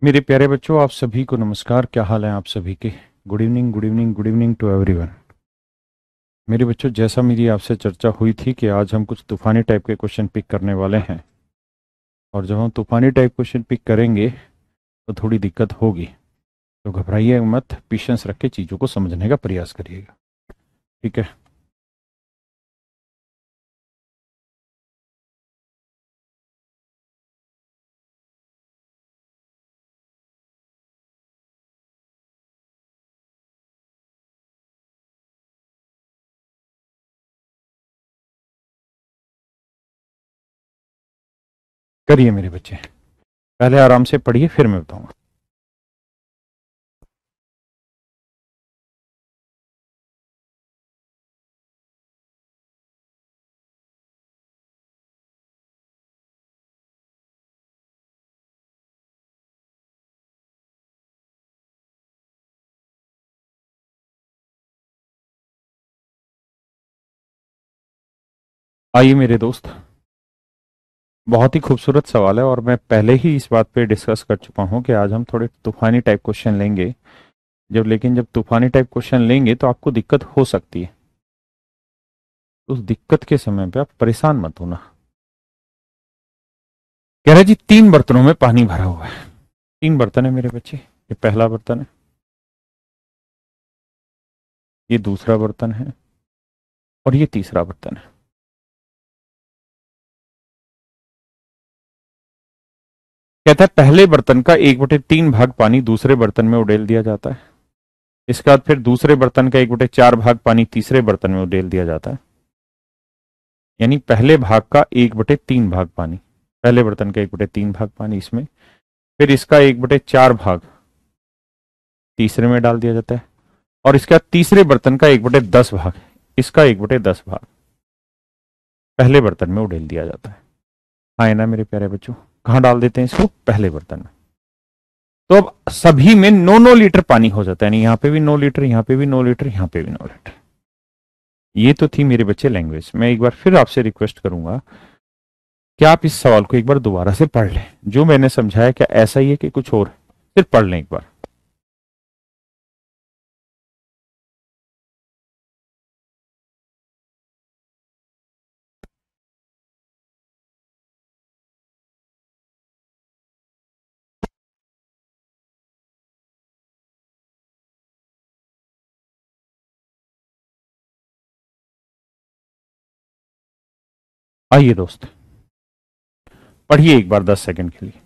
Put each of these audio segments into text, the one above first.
मेरे प्यारे बच्चों, आप सभी को नमस्कार। क्या हाल है आप सभी के? Good evening, good evening, good evening to everyone. मेरे बच्चों, जैसा मेरी आपसे चर्चा हुई थी कि आज हम कुछ तूफानी टाइप के क्वेश्चन पिक करने वाले हैं, और जब हम तूफानी टाइप क्वेश्चन पिक करेंगे तो थोड़ी दिक्कत होगी। तो घबराइए मत, पेशेंस रख के चीज़ों को समझने का प्रयास करिएगा। ठीक है? करिए मेरे बच्चे, पहले आराम से पढ़िए, फिर मैं बताऊंगा। आइए मेरे दोस्त, बहुत ही खूबसूरत सवाल है, और मैं पहले ही इस बात पे डिस्कस कर चुका हूं कि आज हम थोड़े तूफानी टाइप क्वेश्चन लेंगे। लेकिन जब तूफानी टाइप क्वेश्चन लेंगे तो आपको दिक्कत हो सकती है। उस दिक्कत के समय पे आप परेशान मत होना। कह रहे जी 3 बर्तनों में पानी भरा हुआ है। 3 बर्तन है मेरे बच्चे। ये पहला बर्तन है, ये दूसरा बर्तन है, और ये तीसरा बर्तन है। कहता है पहले बर्तन का 1/3 भाग पानी दूसरे बर्तन में उड़ेल दिया जाता है। इसके बाद फिर दूसरे बर्तन का 1/4 भाग पानी तीसरे बर्तन में उड़ेल दिया जाता है। यानी पहले भाग का 1/3 भाग पानी, पहले बर्तन का 1/3 भाग पानी इसमें, फिर इसका 1/4 भाग तीसरे में डाल दिया जाता है, और इसके बाद तीसरे बर्तन का 1/10 भाग, इसका 1/10 भाग पहले बर्तन में उड़ेल दिया जाता है। हाँ है ना मेरे प्यारे बच्चों? कहाँ डाल देते हैं इसको? पहले बर्तन में। तो अब सभी में 9-9 लीटर पानी हो जाता है, यानी यहाँ पे भी 9 लीटर, यहाँ पे भी 9 लीटर, यहाँ पे भी 9 लीटर। ये तो थी मेरे बच्चे लैंग्वेज। मैं एक बार फिर आपसे रिक्वेस्ट करूंगा कि आप इस सवाल को एक बार दोबारा से पढ़ लें। जो मैंने समझाया क्या ऐसा ही है कि कुछ और? फिर पढ़ लें एक बार। आइए दोस्त, पढ़िए एक बार 10 सेकंड के लिए।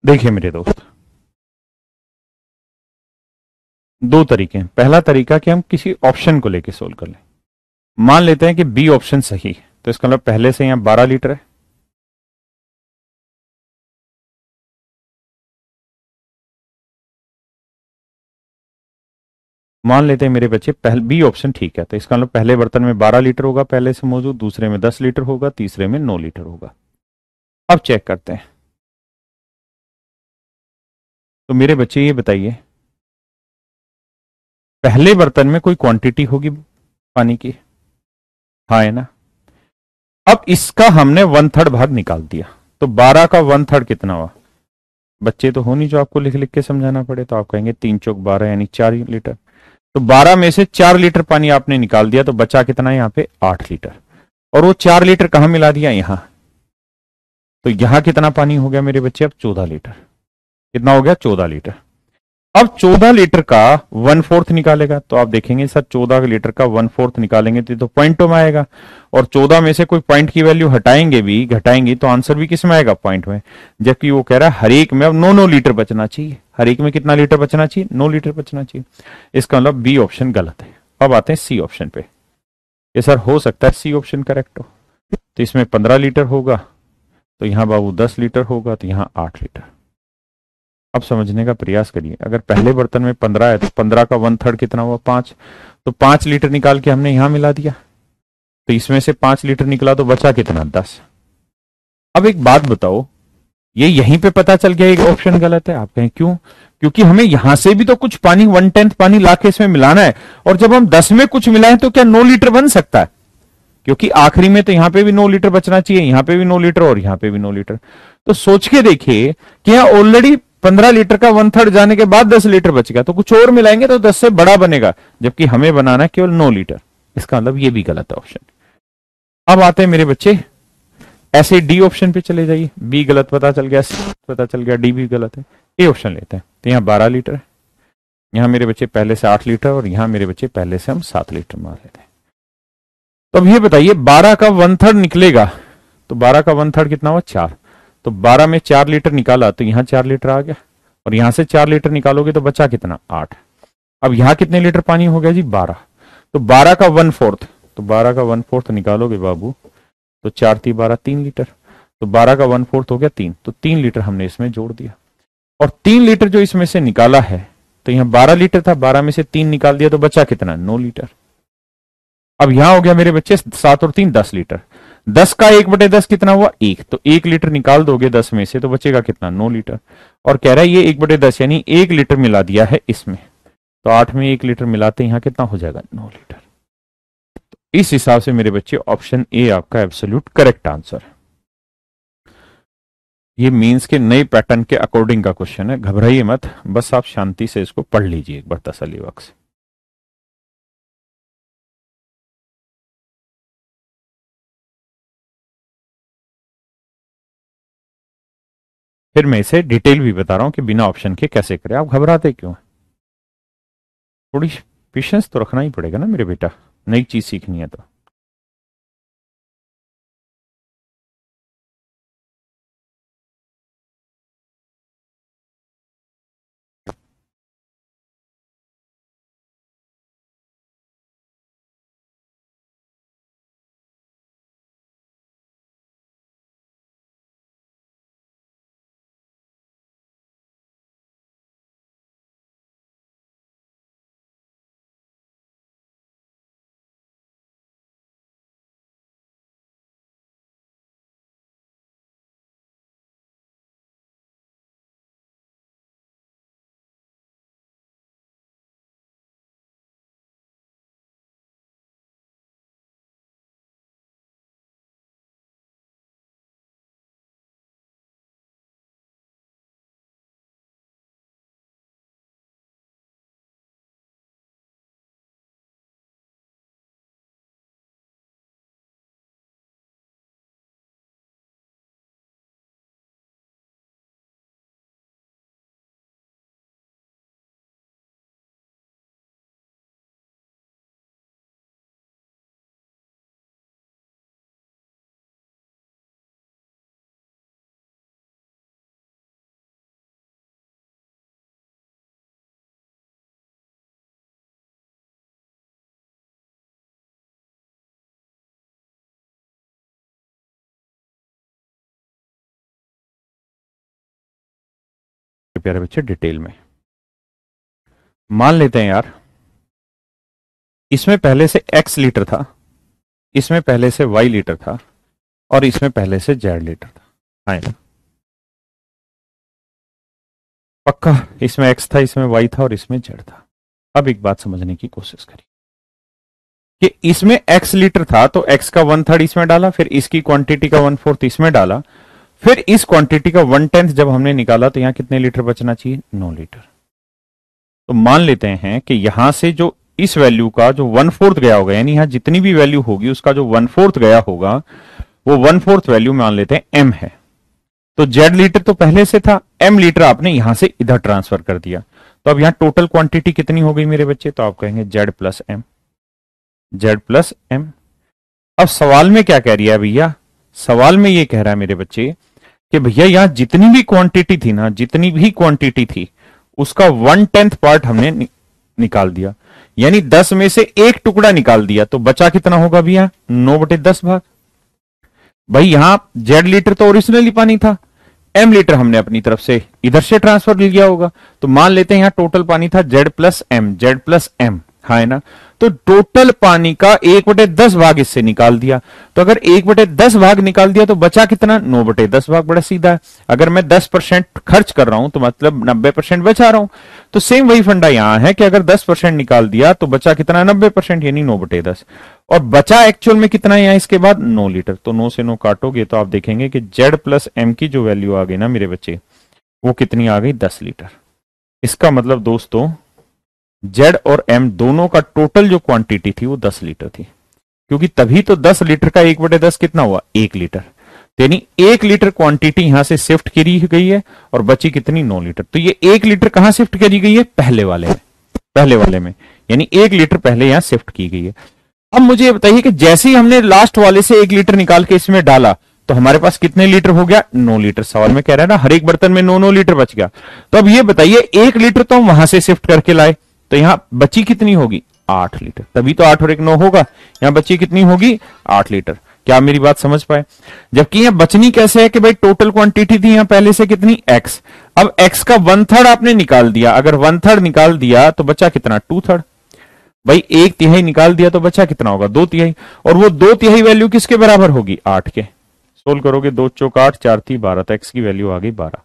देखिए मेरे दोस्त, दो तरीके हैं। पहला तरीका कि हम किसी ऑप्शन को लेके सोल्व कर लें। मान लेते हैं कि बी ऑप्शन सही है, तो इसका मतलब पहले से यहां 12 लीटर है। मान लेते हैं मेरे बच्चे पहले बी ऑप्शन ठीक है, तो इसका मतलब पहले बर्तन में 12 लीटर होगा पहले से मौजूद, दूसरे में 10 लीटर होगा, तीसरे में 9 लीटर होगा। अब चेक करते हैं। तो मेरे बच्चे ये बताइए, पहले बर्तन में कोई क्वांटिटी होगी पानी की? हाँ है ना? अब इसका हमने 1/3 भाग निकाल दिया, तो 12 का 1/3 कितना हुआ? बच्चे तो हो नहीं जो आपको लिख लिख के समझाना पड़े, तो आप कहेंगे 3 × 4 = 12, यानी 4 लीटर। तो 12 में से 4 लीटर पानी आपने निकाल दिया, तो बचा कितना है यहाँ पे? 8 लीटर। और वो 4 लीटर कहां मिला दिया? यहां। तो यहां कितना पानी हो गया मेरे बच्चे? अब 14 लीटर। कितना हो गया? 14 लीटर। अब 14 लीटर का 1/4 निकालेगा, तो आप देखेंगे सर 14 लीटर का 1/4 निकालेंगे तो पॉइंटों में आएगा, और 14 में से कोई पॉइंट की वैल्यू हटाएंगे भी, घटाएंगे तो आंसर भी किस में आएगा? पॉइंट में। जबकि वो कह रहा है हर एक में अब 9-9 लीटर बचना चाहिए। हर एक में कितना लीटर बचना चाहिए? 9 लीटर बचना चाहिए। इसका मतलब बी ऑप्शन गलत है। अब आते हैं सी ऑप्शन पे। ये सर हो सकता है सी ऑप्शन करेक्ट हो। तो इसमें 15 लीटर होगा, तो यहां बाबू 10 लीटर होगा, तो यहां 8 लीटर। अब समझने का प्रयास करिए। अगर पहले बर्तन में 15 है तो 15 का 1/3 कितना हुआ? 5। तो 5 लीटर निकाल के हमने यहां मिला दिया, तो इसमें से 5 लीटर निकला तो बचा कितना? 10। अब एक बात बताओ, ये यहीं पे पता चल गया एक ऑप्शन गलत है। आप कहें क्यों? क्योंकि हमें यहां से भी तो कुछ पानी 1/10 पानी लाके इसमें मिलाना है, और जब हम 10 में कुछ मिलाएं तो क्या 9 लीटर बन सकता है? क्योंकि आखिरी में तो यहां पे भी 9 लीटर बचना चाहिए, यहां पे भी 9 लीटर और यहां पे भी 9 लीटर। तो सोच के देखिए कि यहां ऑलरेडी 15 लीटर का 1/3 जाने के बाद 10 लीटर बचेगा, तो कुछ और मिलाएंगे तो 10 से बड़ा बनेगा, जबकि हमें बनाना है केवल 9 लीटर। इसका मतलब ये भी गलत है ऑप्शन। अब आते हैं मेरे बच्चे, ऐसे डी ऑप्शन पे चले जाइए। बी गलत पता चल गया, सी पता चल गया, डी भी गलत है। ए ऑप्शन लेते हैं। तो यहाँ 12 लीटर है, यहाँ मेरे बच्चे पहले से 8 लीटर, और यहाँ मेरे बच्चे पहले से हम 7 लीटर मान लेते हैं। तो अब ये बताइए 12 का 1/3 निकलेगा, तो 12 का 1/3 कितना हुआ? 4। तो 12 में 4 लीटर निकाला तो यहाँ 4 लीटर आ गया, और यहां से 4 लीटर निकालोगे तो बचा कितना? 8। अब यहाँ कितने लीटर पानी हो गया जी? 12। तो 12 का 1/4, तो 12 का 1/4 निकालोगे बाबू तो 4 × 12 3 लीटर। तो 12 का 1/4 हो गया 3, तो 3 लीटर हमने इसमें जोड़ दिया। और 3 लीटर जो इसमें से निकाला है, तो यहाँ 12 लीटर था, 12 में से 3 निकाल दिया तो बचा कितना? 9 लीटर। अब यहां हो गया मेरे बच्चे 7 और 3 10 लीटर। 10 का 1/10 कितना हुआ? 1। तो 1 लीटर निकाल दोगे 10 में से तो बचेगा कितना? 9 लीटर। और कह रहा है ये 1/10 यानी 1 लीटर मिला दिया है इसमें, तो 8 में 1 लीटर मिलाते यहाँ कितना हो जाएगा? 9 लीटर। तो इस हिसाब से मेरे बच्चे ऑप्शन ए आपका एब्सोल्यूट करेक्ट आंसर है। ये मींस के नए पैटर्न के अकॉर्डिंग का क्वेश्चन है, घबराइए मत, बस आप शांति से इसको पढ़ लीजिए एक बार तसल्ली बख्श। फिर मैं इसे डिटेल भी बता रहा हूं कि बिना ऑप्शन के कैसे करें। आप घबराते क्यों हैं? थोड़ी पेशेंस तो रखना ही पड़ेगा ना मेरे बेटा, नई चीज सीखनी है तो। प्यारे बच्चे डिटेल में मान लेते हैं यार, इसमें पहले से x लीटर था, इसमें पहले से y लीटर था, और इसमें पहले से z लीटर था। है ना? पक्का इसमें x था, इसमें y था और इसमें z था। अब एक बात समझने की कोशिश करिए कि इसमें x लीटर था तो x का 1/3 इसमें डाला, फिर इसकी क्वांटिटी का 1/4 इसमें डाला, फिर इस क्वांटिटी का 1/10 जब हमने निकाला तो यहां कितने लीटर बचना चाहिए? 9 लीटर। तो मान लेते हैं कि यहां से जो इस वैल्यू का जो 1/4 गया होगा, यानी यहां जितनी भी वैल्यू होगी उसका जो 1/4 गया होगा, वो 1/4 वैल्यू मान लेते हैं m है। तो z लीटर तो पहले से था, m लीटर आपने यहां से इधर ट्रांसफर कर दिया, तो अब यहां टोटल क्वांटिटी कितनी हो गई मेरे बच्चे? तो आप कहेंगे z plus m, z plus m। अब सवाल में क्या कह रही है भैया? सवाल में ये कह रहा है मेरे बच्चे कि भैया यहां जितनी भी क्वांटिटी थी ना, जितनी भी क्वांटिटी थी उसका 1/10 पार्ट हमने निकाल दिया, यानी 10 में से एक टुकड़ा निकाल दिया, तो बचा कितना होगा भैया? 9/10 भाग। भाई यहां z लीटर तो ओरिजिनली पानी था, m लीटर हमने अपनी तरफ से इधर से ट्रांसफर लिया होगा। तो मान लेते हैं यहां टोटल पानी था z प्लस m, हाँ है ना। तो टोटल पानी का 1/10 भाग इससे निकाल दिया। तो अगर 1/10 भाग निकाल दिया तो बचा कितना, 9/10 भाग। बड़ा सीधा है। अगर मैं 10% खर्च कर रहा हूं तो मतलब 90% बचा रहा हूं। तो सेम वही फंडा यहां है कि अगर 10% निकाल दिया तो बचा कितना, 90%, यानी 9/10। और बचा एक्चुअल में कितना है यहां इसके बाद, 9 लीटर। तो 9 से 9 काटोगे तो आप देखेंगे कि z प्लस m की जो वैल्यू आ गई ना मेरे बच्चे, वो कितनी आ गई, 10 लीटर। इसका मतलब दोस्तों z और m दोनों का टोटल जो क्वांटिटी थी वो 10 लीटर थी, क्योंकि तभी तो 10 लीटर का 1/10 कितना हुआ, 1 लीटर। यानी 1 लीटर क्वांटिटी यहां से शिफ्ट करी गई है और बची कितनी, 9 लीटर। तो ये 1 लीटर कहां शिफ्ट करी गई है, पहले वाले में, यानी 1 लीटर पहले यहां शिफ्ट की गई है। अब मुझे ये बताइए कि जैसे ही हमने लास्ट वाले से 1 लीटर निकाल के इसमें डाला तो हमारे पास कितने लीटर हो गया, 9 लीटर। सवाल में कह रहा है ना हर एक बर्तन में 9 लीटर बच गया। तो अब ये बताइए 1 लीटर तो हम वहां से शिफ्ट करके लाए, तो यहां बची कितनी होगी, 8 लीटर। तभी तो 8 और 1 9 होगा। यहां बची कितनी होगी, 8 लीटर। क्या मेरी बात समझ पाए। जबकि यहां बचनी कैसे है कि भाई टोटल क्वांटिटी थी यहां पहले से कितनी, x। अब x का 1/3 आपने निकाल दिया। अगर 1/3 निकाल दिया तो बचा कितना, 2/3। भाई 1/3 निकाल दिया तो बचा कितना होगा, 2/3। और वो 2/3 वैल्यू किसके बराबर होगी, 8 के। सोल्व करोगे 2 चौक 8, 4 3 12, तो x की वैल्यू आ गई 12।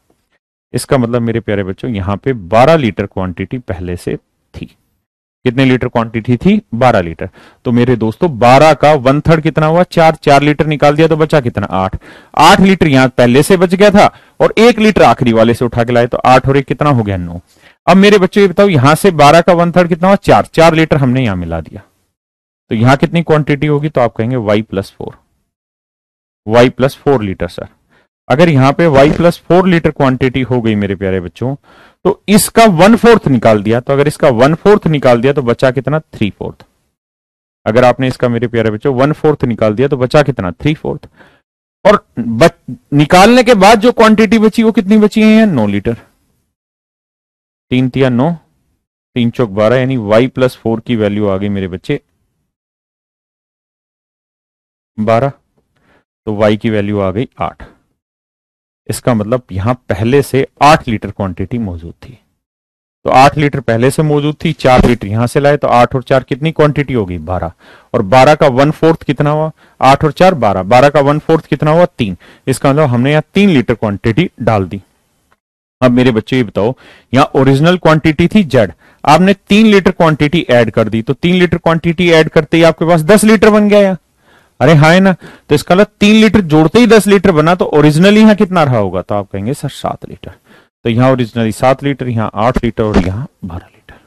इसका मतलब मेरे प्यारे बच्चों यहां पे 12 लीटर क्वांटिटी पहले से थी। कितने लीटर क्वांटिटी थी, 12 लीटर। तो मेरे दोस्तों 12 का 1/3 कितना हुआ, 4 लीटर निकाल दिया तो बचा कितना, 8 लीटर यहां पहले से बच गया था और 1 लीटर आखिरी वाले से उठा के लाए, तो 8 और 1 कितना हो गया, 9। अब मेरे बच्चों ये बताओ यहां से 12 का 1/3 कितना हुआ, 4 लीटर हमने यहां मिला दिया। तो यहां कितनी क्वांटिटी होगी, तो आप कहेंगे y प्लस 4 लीटर। सर अगर यहां पे y प्लस 4 लीटर क्वांटिटी हो गई मेरे प्यारे बच्चों, तो इसका 1/4 निकाल दिया। तो अगर इसका 1/4 निकाल दिया तो बचा कितना, 3/4। अगर आपने इसका मेरे प्यारे बच्चों 1/4 निकाल दिया तो बचा कितना, 3/4। और निकालने के बाद जो क्वांटिटी बची वो कितनी बची है, 9 लीटर। 3 3 9, 3 चौक 12, यानी y प्लस 4 की वैल्यू आ गई मेरे बच्चे 12। तो y की वैल्यू आ गई 8। इसका मतलब यहां पहले से 8 लीटर क्वांटिटी मौजूद थी। तो 8 लीटर पहले से मौजूद थी, 4 लीटर यहां से लाए, तो 8 और 4 कितनी क्वांटिटी होगी, 12। और 12 का 1/4 कितना हुआ, 8 और 4 12, 12 का 1/4 कितना हुआ, 3। इसका मतलब हमने यहां 3 लीटर क्वांटिटी डाल दी। अब मेरे बच्चे ये बताओ, यहां ओरिजिनल क्वांटिटी थी z, आपने 3 लीटर क्वांटिटी ऐड कर दी। तो 3 लीटर क्वांटिटी ऐड करते ही आपके पास 10 लीटर बन गया यहां। अरे हाँ है ना। तो इसका मतलब 3 लीटर जोड़ते ही 10 लीटर बना, तो ओरिजिनली यहां कितना रहा होगा, तो आप कहेंगे सर 7 लीटर। तो यहां ओरिजिनली 7 लीटर, यहां 8 लीटर और यहां 12 लीटर।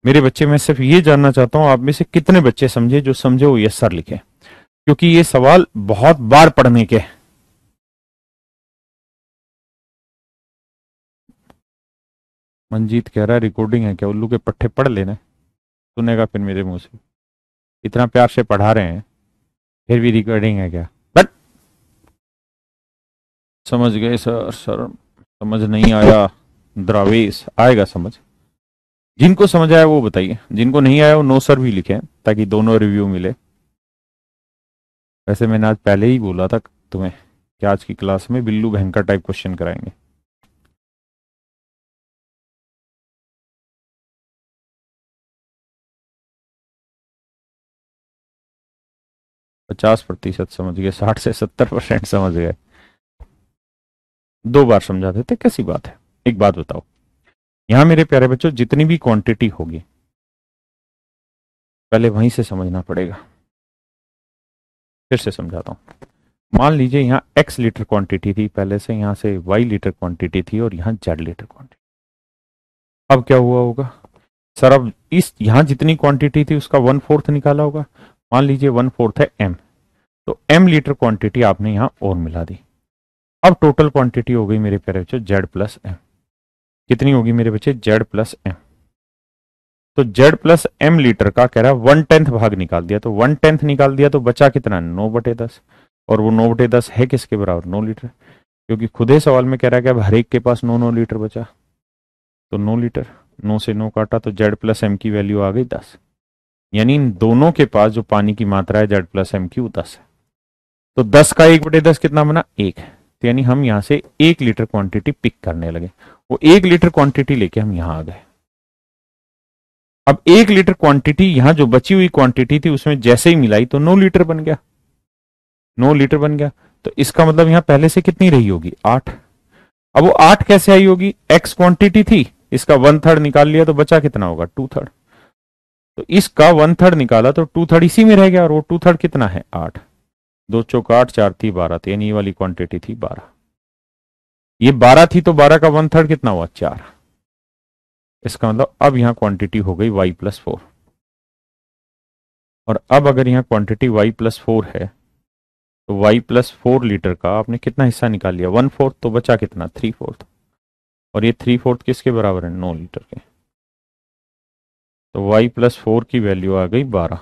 मेरे बच्चे मैं सिर्फ ये जानना चाहता हूं आप में से कितने बच्चे समझे, जो समझे वो यस सर लिखे, क्योंकि ये सवाल बहुत बार पढ़ने के। मंजीत कह रहा है रिकॉर्डिंग है क्या, उल्लू के पट्टे पढ़ लेना, सुनेगा फिर मेरे मुंह से। इतना प्यार से पढ़ा रहे हैं फिर भी रिकॉर्डिंग है क्या, बट समझ गए सर। सर समझ नहीं आया, द्रावेश आएगा समझ। जिनको समझ आया वो बताइए, जिनको नहीं आया वो नो सर भी लिखे, ताकि दोनों रिव्यू मिले। वैसे मैंने आज पहले ही बोला था तुम्हें कि आज की क्लास में बिल्लू भयंकर टाइप क्वेश्चन कराएंगे। पचास प्रतिशत समझ गए, 60 से 70% समझ गए। 2 बार समझा देते कैसी बात है। एक बात बताओ, यहां मेरे प्यारे बच्चों जितनी भी क्वांटिटी होगी पहले वहीं से समझना पड़ेगा। फिर से समझाता हूं। मान लीजिए यहां x लीटर क्वांटिटी थी पहले से, यहां से y लीटर क्वांटिटी थी और यहां z लीटर क्वांटिटी। अब क्या हुआ होगा सर, अब इस यहां जितनी क्वांटिटी थी उसका 1/4 निकाला होगा। मान लीजिए 1/4 है m, तो m लीटर क्वांटिटी आपने यहां और मिला दी। अब टोटल क्वांटिटी हो गई मेरे प्यारे बच्चों z प्लस m। कितनी होगी मेरे बच्चे, z प्लस m। तो z प्लस m लीटर का कह रहा है 1/10 भाग निकाल दिया, तो 1/10 निकाल दिया तो बचा कितना, 9/10। और वो 9/10 है किसके बराबर, 9 लीटर, क्योंकि खुद ही सवाल में कह रहा है कि अब हर एक के पास 9 लीटर बचा। तो 9 लीटर, 9 से 9 काटा तो z प्लस m की वैल्यू आ गई 10। यानी इन दोनों के पास जो पानी की मात्रा है z प्लस m की वो 10 है। तो 10 का 1/10 कितना बना, 1। तो यानी हम यहां से 1 लीटर क्वांटिटी पिक करने लगे, वो 1 लीटर क्वांटिटी लेके हम यहां आ गए। अब 1 लीटर क्वांटिटी यहां जो बची हुई क्वांटिटी थी उसमें जैसे ही मिलाई तो 9 लीटर बन गया, 9 लीटर बन गया। तो इसका मतलब यहां पहले से कितनी रही होगी, 8। अब वो 8 कैसे आई होगी, एक्स क्वांटिटी थी, इसका 1/3 निकाल लिया तो बचा कितना होगा, 2/3। तो इसका 1/3 निकाला तो 2/3 इसी में रह गया, और वो 2/3 कितना है, 8। 2 चौक 8, 4 थी 12, तो यानी ये वाली क्वांटिटी थी 12। ये 12 थी तो 12 का 1/3 कितना हुआ, 4। इसका मतलब अब यहां क्वांटिटी हो गई y+4। और अब अगर यहां क्वांटिटी y+4 है तो y+4 लीटर का आपने कितना हिस्सा निकाल लिया, 1/4, तो बचा कितना, 3/4। और ये 3/4 किसके बराबर है, 9 लीटर के। तो y+4 की वैल्यू आ गई 12।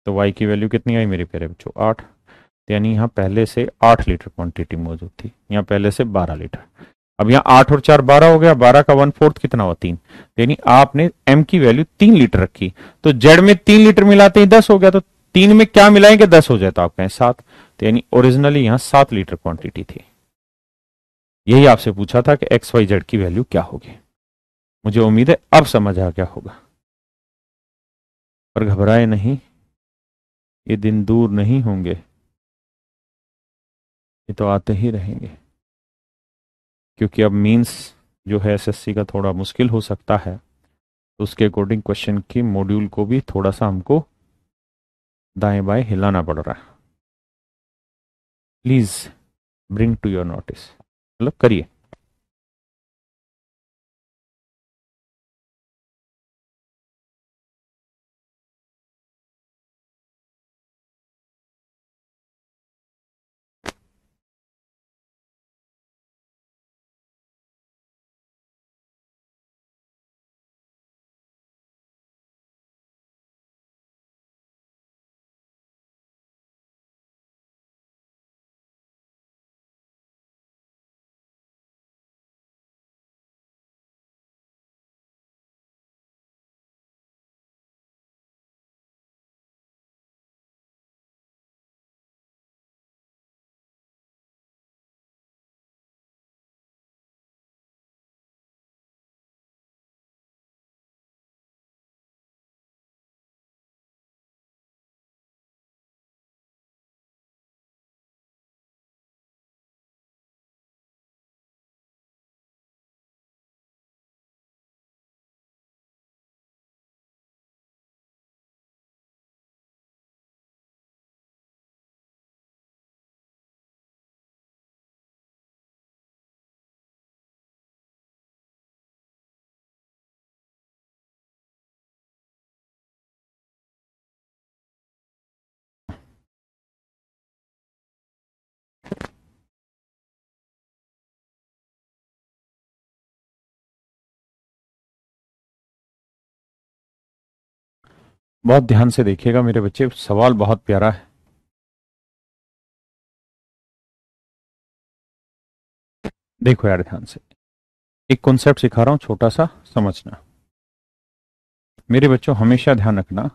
तो y की वैल्यू कितनी आई मेरे प्यारे बच्चों, 8। तो यानी यहाँ पहले से 8 लीटर क्वांटिटी मौजूद थी, यहाँ पहले से 12 लीटर। अब यहाँ 8 और 4 12 हो गया, 12 का 1/4 कितना हुआ, 3। तो यानी आपने m की वैल्यू 3 लीटर रखी, तो z में 3 लीटर मिलाते ही 10 हो गया, तो 3 में क्या मिलाएंगे, 10 हो जाए, तो आप कहें 7। तो यानी ओरिजिनली यहाँ 7 लीटर क्वांटिटी थी। यही आपसे पूछा था कि XYZ की वैल्यू क्या होगी। मुझे उम्मीद है अब समझ आ गया होगा। पर घबराए नहीं, ये दिन दूर नहीं होंगे, ये तो आते ही रहेंगे। क्योंकि अब मींस जो है एसएससी का थोड़ा मुश्किल हो सकता है, तो उसके अकॉर्डिंग क्वेश्चन की मॉड्यूल को भी थोड़ा सा हमको दाएं बाएं हिलाना पड़ रहा है। Please bring to your notice, मतलब करिए। बहुत ध्यान से देखिएगा मेरे बच्चे, सवाल बहुत प्यारा है। देखो यार ध्यान से, एक कॉन्सेप्ट सिखा रहा हूं छोटा सा, समझना मेरे बच्चों। हमेशा ध्यान रखना,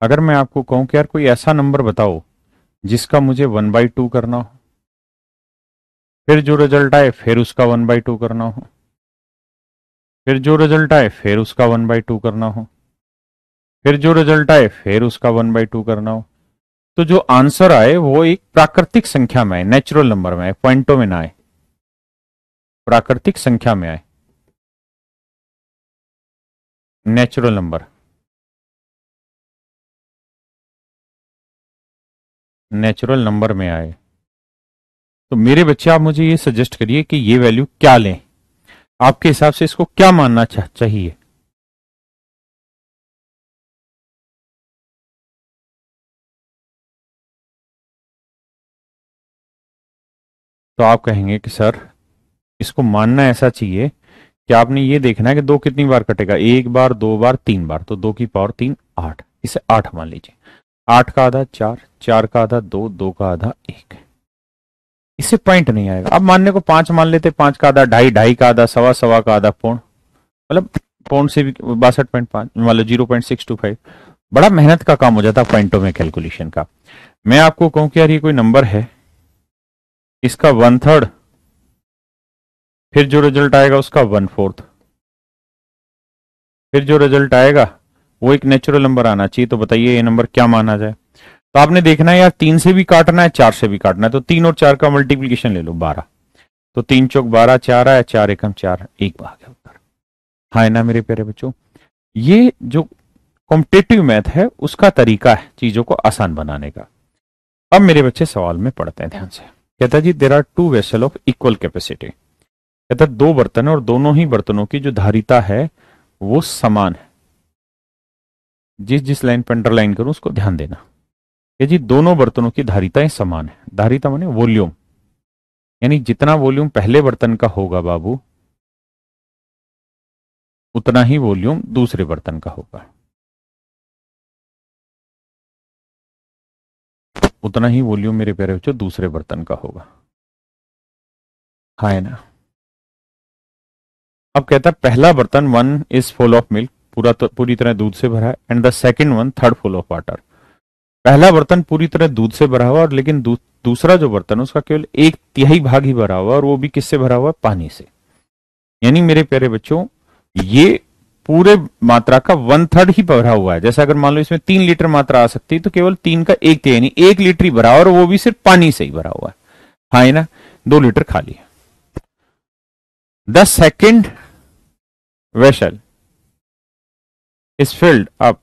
अगर मैं आपको कहूं कि यार कोई ऐसा नंबर बताओ जिसका मुझे 1/2 करना हो, फिर जो रिजल्ट आए फिर उसका 1/2 करना हो, फिर जो रिजल्ट आए फिर उसका 1/2 करना हो, फिर जो रिजल्ट आए फिर उसका 1/2 करना हो, तो जो आंसर आए वो एक प्राकृतिक संख्या में आए, नेचुरल नंबर में आए, पॉइंटों में ना आए, प्राकृतिक संख्या में आए, नेचुरल नंबर, नेचुरल नंबर में आए। तो मेरे बच्चे आप मुझे ये सजेस्ट करिए कि ये वैल्यू क्या लें, आपके हिसाब से इसको क्या मानना चाहिए। तो आप कहेंगे कि सर इसको मानना ऐसा चाहिए कि आपने ये देखना है कि 2 कितनी बार कटेगा, 1 बार, 2 बार, 3 बार, तो 2 की पावर 3 8, इसे 8 मान लीजिए। 8 का आधा 4, 4 का आधा 2, 2 का आधा 1, इससे पॉइंट नहीं आएगा। अब मानने को 5 मान लेते, 5 का आधा 2.5, 2.5 का आधा 1.25, 1.25 का आधा पौन, मतलब पौन से भी 62.5, मतलब 0.625। बड़ा मेहनत का काम हो जाता पॉइंटों में कैलकुलेशन का। मैं आपको कहूं कि यार ये कोई नंबर है इसका 1/3, फिर जो रिजल्ट आएगा उसका 1/4, फिर जो रिजल्ट आएगा वो एक नेचुरल नंबर आना चाहिए। तो बताइए ये नंबर क्या माना जाए। तो आपने देखना है यार, 3 से भी काटना है, 4 से भी काटना है, तो 3 और 4 का मल्टीप्लीकेशन ले लो 12। तो 3 चौक 12, 4 आया, 4 एकम 4, एक भाग है उत्तर। हाँ है ना मेरे प्यारे बच्चों। ये जो कॉम्पिटेटिव मैथ है उसका तरीका है चीजों को आसान बनाने का। अब मेरे बच्चे सवाल में पढ़ते हैं ध्यान से। कहता है जी there are 2 vessel of equal capacity. कहता है 2 बर्तन है और दोनों ही बर्तनों की जो धारिता है वो समान है। जिस जिस लाइन पर अंडरलाइन करूं उसको ध्यान देना कि जी दोनों बर्तनों की धारिताएं समान है। धारिता माने वॉल्यूम, यानी जितना वॉल्यूम पहले बर्तन का होगा बाबू, उतना ही वॉल्यूम दूसरे बर्तन का होगा, उतना ही वॉल्यूम मेरे प्यारे बच्चों दूसरे बर्तन का होगा। हाँ है ना। अब कहता है पहला बर्तन 1 इज फुल ऑफ मिल्क, पूरी तरह दूध से भरा है, and the second 1 3rd full of water. पहला बर्तन पूरी तरह दूध से भरा हुआ और लेकिन दूसरा जो बर्तन है उसका केवल 1/3 भाग ही भरा हुआ, और वो भी किससे भरा हुआ है? पानी से। यानी मेरे प्यारे बच्चों ये पूरे मात्रा का 1/3 ही भरा हुआ है। जैसे अगर मान लो इसमें 3 लीटर मात्रा आ सकती है तो केवल 3 का 1/3 यानी 1 लीटर ही भरा हुआ, और वो भी सिर्फ पानी से ही भरा हुआ है। हाँ है ना, 2 लीटर खाली है। The second vessel is filled up,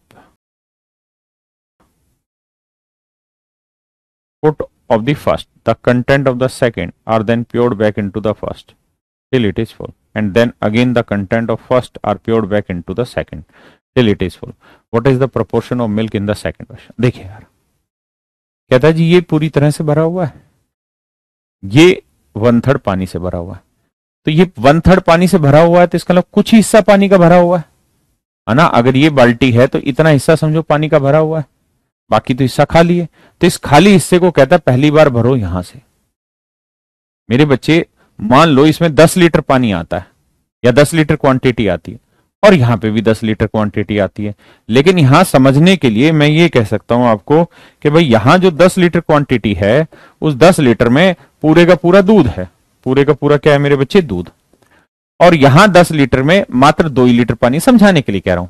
foot of the first, the content of the second are then poured back into the first till it is full, and then again the content of first are poured back into the second till it is full. What is the proportion of milk in the second version? देखिए यार, कहता है जी ये पूरी तरह से भरा हुआ है, ये 1/3 पानी से भरा हुआ है। तो ये 1/3 पानी से भरा हुआ है तो इसका मतलब कुछ हिस्सा पानी का भरा हुआ है ना। अगर ये बाल्टी है तो इतना हिस्सा समझो पानी का भरा हुआ है, बाकी तो हिस्सा खाली है। तो इस खाली हिस्से को कहता है पहली बार भरो यहां से। मेरे बच्चे मान लो इसमें 10 लीटर पानी आता है या 10 लीटर क्वांटिटी आती है, और यहां पे भी 10 लीटर क्वांटिटी आती है, लेकिन यहां समझने के लिए मैं ये कह सकता हूं आपको कि भाई यहां जो 10 लीटर क्वांटिटी है उस 10 लीटर में पूरे का पूरा दूध है। पूरे का पूरा क्या है मेरे बच्चे? दूध। और यहां 10 लीटर में मात्र 2 लीटर पानी, समझाने के लिए कह रहा हूं।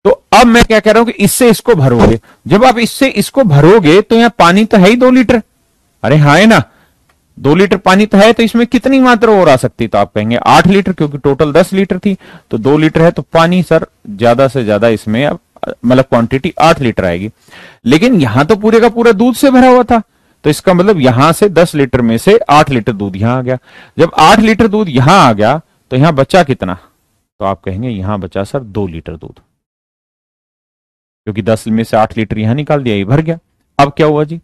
तो अब मैं क्या कह रहा हूं कि इससे इसको भरोगे, जब आप इससे इसको भरोगे तो यहां पानी तो है ही 2 लीटर। अरे हाँ है ना, 2 लीटर पानी तो है, तो इसमें कितनी मात्रा और आ सकती? तो आप कहेंगे 8 लीटर, क्योंकि टोटल 10 लीटर थी। तो 2 लीटर है तो पानी सर ज्यादा से ज्यादा इसमें मतलब क्वांटिटी 8 लीटर आएगी। लेकिन यहां तो पूरे का पूरा दूध से भरा हुआ था, तो इसका मतलब यहां से 10 लीटर में से 8 लीटर दूध यहां आ गया। जब 8 लीटर दूध यहां आ गया तो यहां बचा कितना? तो आप कहेंगे यहां बचा सर 2 लीटर दूध, क्योंकि 10 में से 8 लीटर यहां निकाल दिया, ये भर गया। अब क्या हुआ जी?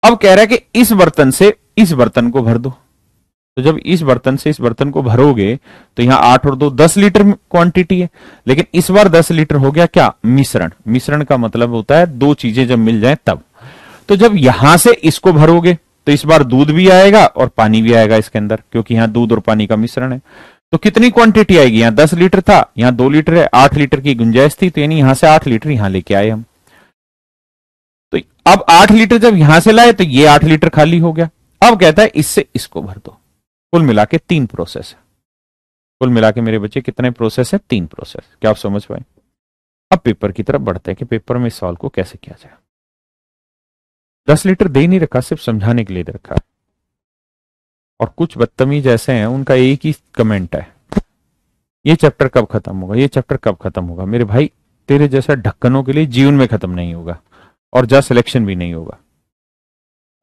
अब कह रहा है कि इस बर्तन से इस बर्तन को भर दो। तो जब इस बर्तन से इस बर्तन को भरोगे तो यहां 8 और 2 10 लीटर क्वांटिटी है, लेकिन इस बार 10 लीटर हो गया क्या? मिश्रण। मिश्रण का मतलब होता है 2 चीजें जब मिल जाए तब। तो जब यहां से इसको भरोगे तो इस बार दूध भी आएगा और पानी भी आएगा इसके अंदर, क्योंकि यहां दूध और पानी का मिश्रण है। तो कितनी क्वांटिटी आएगी? यहां 10 लीटर था, यहां 2 लीटर है, 8 लीटर की गुंजाइश थी, तो यानी यहां से 8 लीटर यहां लेके आए हम। तो अब 8 लीटर जब यहां से लाए तो ये 8 लीटर खाली हो गया। अब कहता है इससे इसको भर दो। कुल मिला के 3 प्रोसेस है। कुल मिला के मेरे बच्चे कितने प्रोसेस है? 3 प्रोसेस। क्या आप समझ पाए? अब पेपर की तरफ बढ़ते हैं कि पेपर में इस सवाल को कैसे किया जाए। 10 लीटर दे नहीं रखा, सिर्फ समझाने के लिए दे रखा है। और कुछ बदतमीज ऐसे हैं उनका एक ही कमेंट है, ये चैप्टर कब खत्म होगा, ये चैप्टर कब खत्म होगा। मेरे भाई तेरे जैसा ढक्कनों के लिए जीवन में खत्म नहीं होगा, और जा सिलेक्शन भी नहीं होगा